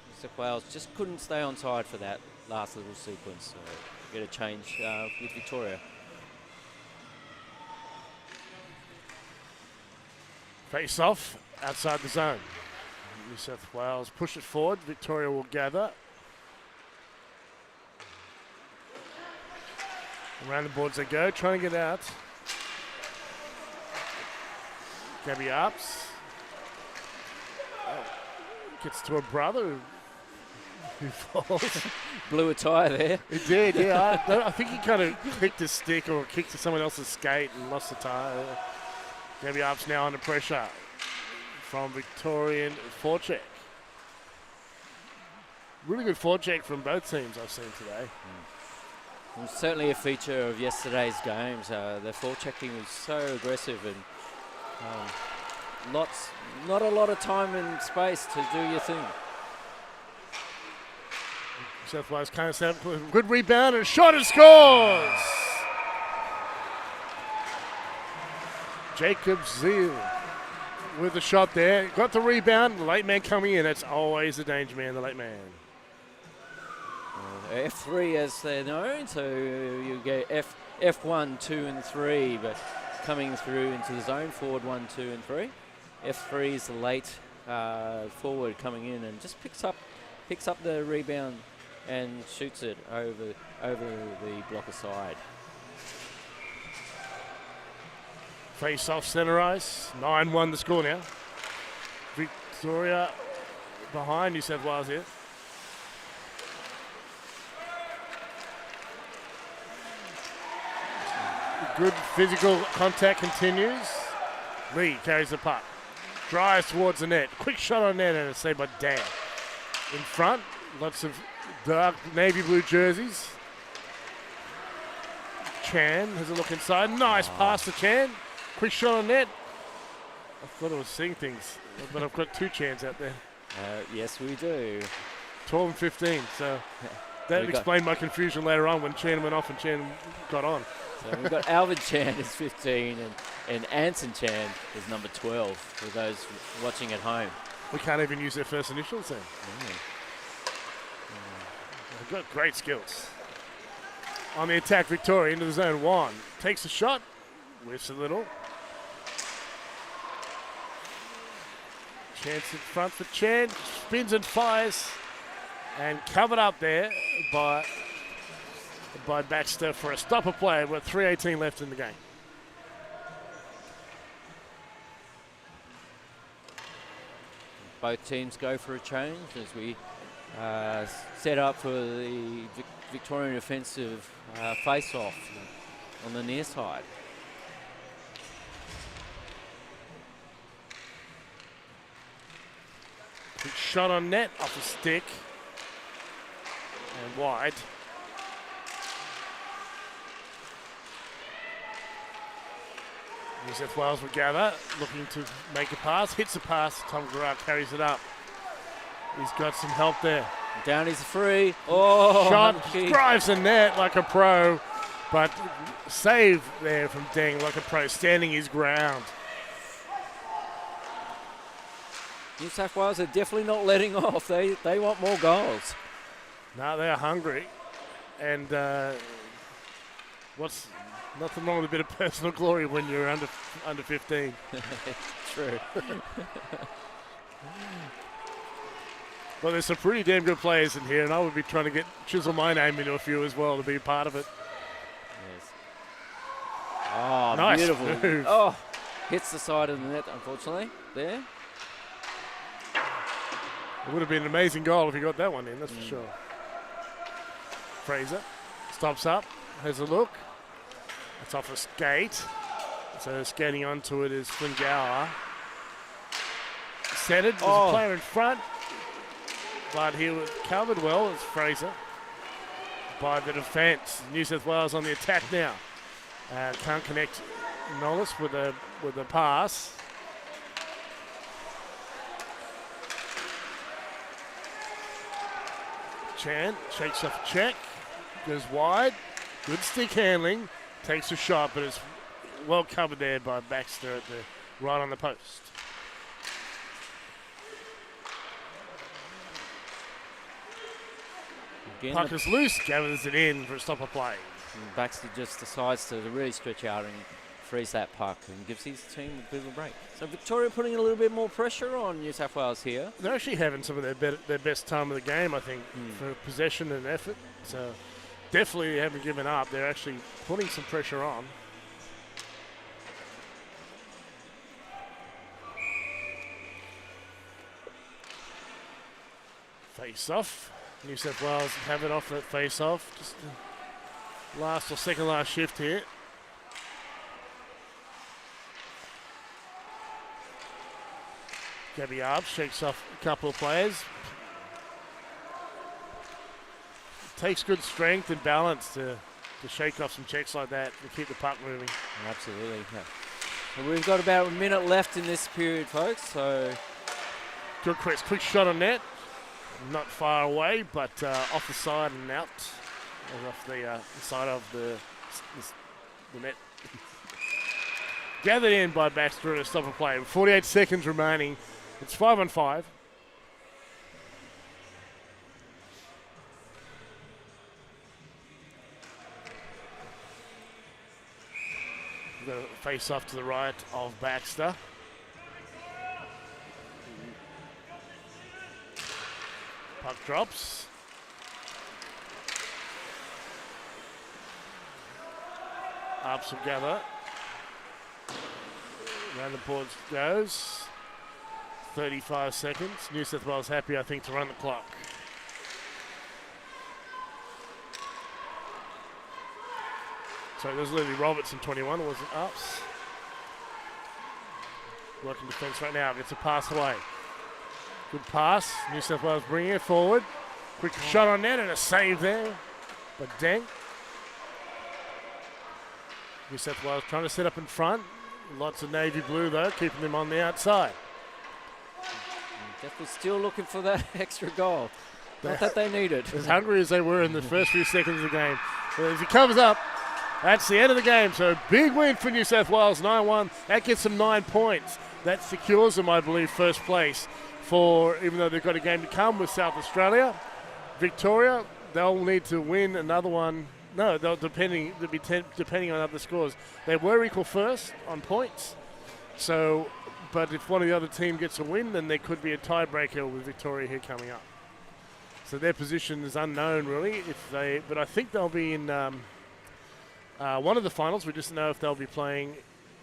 New South Wales just couldn't stay on side for that last little sequence. So get a change with Victoria. Face off outside the zone. New South Wales push it forward. Victoria will gather. Around the boards they go, trying to get out. Gabby Arps. Gets to her brother who falls. Blew a tyre there. He did, yeah. I think he kind of kicked his stick or kicked to someone else's skate and lost the tyre. Gabby Arps now under pressure from Victorian forecheck. Really good forecheck from both teams I've seen today. It was certainly a feature of yesterday's games. The forechecking was so aggressive and not a lot of time and space to do your thing. South Wales kind of set up, good rebound and shot and scores! Jacob Zeal with the shot there. Got the rebound, the late man coming in. That's always the danger man, the late man. F3 as they're known, so you get F1, 2 and 3, but coming through into the zone, forward 1, 2 and 3. F3 is the late forward coming in and just picks up the rebound and shoots it over the blocker side. Face off center ice, 9-1 the score now. Victoria behind New South Wales here. Good physical contact continues. Lee carries the puck. Drives towards the net. Quick shot on net and a save by Dan. In front, lots of dark navy blue jerseys. Chan has a look inside. Nice pass to Chan. Quick shot on net. I thought I was seeing things, but I've got two Chans out there. Yes, we do. 12 and 15, so that explained my confusion later on when Chan went off and Chan got on. So we've got Alvin Chan is 15 and Anson Chan is number 12 for those watching at home. We can't even use their first initials then. They've got great skills. On the attack, Victoria into the zone. One takes a shot, whiffs a little. Chance in front for Chan, spins and fires, and covered up there by Baxter for a stopper play with 3:18 left in the game. Both teams go for a change as we set up for the Victorian offensive face-off on the near side. Good shot on net off a stick and wide. New South Wales will gather, looking to make a pass, hits the pass, Tom Garrard carries it up. He's got some help there. Downey's free. Oh, shot, unlucky. Drives the net like a pro, but save there from Deng like a pro, standing his ground. New South Wales are definitely not letting off. They want more goals. No, they're hungry. And what's nothing wrong with a bit of personal glory when you're under 15. True. Well, there's some pretty damn good players in here, and I would be trying to chisel my name into a few as well to be part of it. Yes. Oh, nice beautiful. move. Oh, hits the side of the net, unfortunately, there. It would have been an amazing goal if he got that one in, that's for sure. Fraser stops up, has a look. It's off a skate. So skating onto it is Flynn Gower. Centered, there's a player in front. But he was covered well, it's Fraser. By the defence. New South Wales on the attack now. Can't connect Nollis with a pass. Chan shakes off a check. Goes wide. Good stick handling. Takes a shot, but it's well covered there by Baxter at the right on the post. Again, Puck is loose. Gathers it in for a stopper play. Baxter just decides to really stretch out and freeze that puck and gives his team a bit of a break. So Victoria putting a little bit more pressure on New South Wales here. They're actually having some of their best time of the game, I think, for possession and effort. So definitely haven't given up. They're actually putting some pressure on. Face off. New South Wales have it off that face off. Just the last or second last shift here. Gabby Arb shakes off a couple of players. Takes good strength and balance to shake off some checks like that to keep the puck moving. Absolutely. Yeah. So we've got about a minute left in this period, folks. So Good quick shot on net. Not far away, but off the side and out. Or off the side of the net. Gathered in by Baxter to stop a play. 48 seconds remaining. It's 5-on-5. We've got a face off to the right of Baxter. Puck drops. Ups will gather. Round the boards goes. 35 seconds. New South Wales happy, I think, to run the clock. So there's Lily Robertson, 21. It wasn't Ups. Working defence right now. Gets a pass away. Good pass. New South Wales bringing it forward. Quick shot on net and a save there. But Deng. New South Wales trying to set up in front. Lots of navy blue though, keeping them on the outside. Definitely still looking for that extra goal. Not that they need it. As hungry as they were in the first few seconds of the game. But as he covers up, that's the end of the game. So big win for New South Wales, 9-1. That gets them 9 points. That secures them, I believe, first place for, even though they've got a game to come with South Australia. Victoria, they'll need to win another one. No, depending on other scores. They were equal first on points. So, but if one of the other team gets a win, then there could be a tiebreaker with Victoria here coming up. So their position is unknown, really. But I think they'll be in one of the finals. We just know if they'll be playing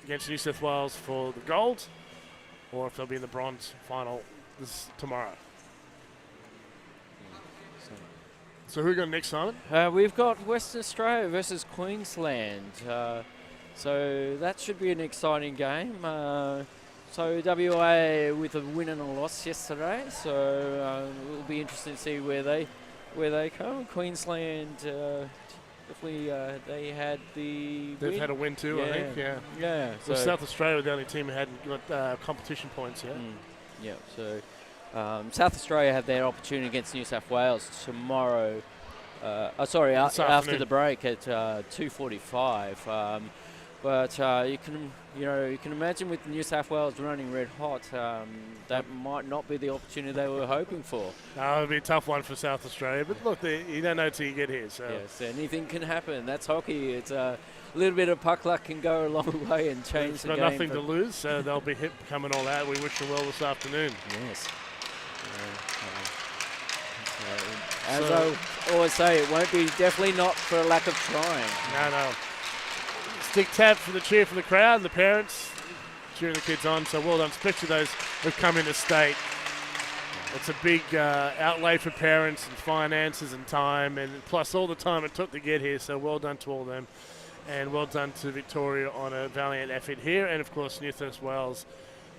against New South Wales for the gold, or if they'll be in the bronze final tomorrow. So who we got next, Simon? We've got Western Australia versus Queensland. So that should be an exciting game. So WA with a win and a loss yesterday. So it'll be interesting to see where they come. Queensland, definitely they had the They've win. had a win too, Yeah. I think. Yeah. Yeah. So South Australia were the only team who hadn't got competition points yet. Yeah. So South Australia have their opportunity against New South Wales tomorrow. After the break at 2:45. But you can imagine with New South Wales running red hot, that might not be the opportunity they were hoping for. No, it'll be a tough one for South Australia. But look, you don't know till you get here. So yes, anything can happen. That's hockey. It's a little bit of puck luck can go a long way and change the game. They've got nothing to lose, so they'll be coming all out. We wish them well this afternoon. Yes. As I always say, it won't be definitely not for a lack of trying. No. Stick tap for the cheer for the crowd, the parents cheering the kids on. So well done, especially those who've come into state. It's a big outlay for parents and finances and time, and plus all the time it took to get here. So well done to all of them, and well done to Victoria on a valiant effort here, and of course New South Wales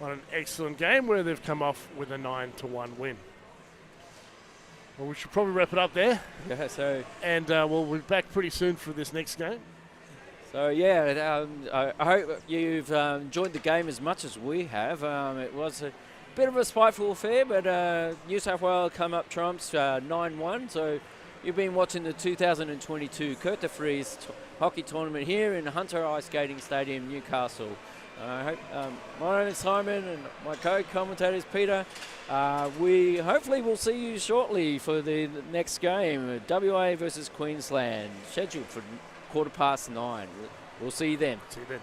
on an excellent game where they've come off with a 9-1 win. Well, we should probably wrap it up there. Yeah. So. And we'll be back pretty soon for this next game. So yeah, I hope you've enjoyed the game as much as we have. It was a bit of a spiteful affair, but New South Wales come up trumps 9-1. So You've been watching the 2022 Kurt DeFris hockey tournament here in Hunter Ice Skating Stadium, Newcastle. I hope my name is Simon and my co-commentator is Peter. We hopefully will see you shortly for the next game, WA versus Queensland, scheduled for 9:15. We'll see you then. See you then.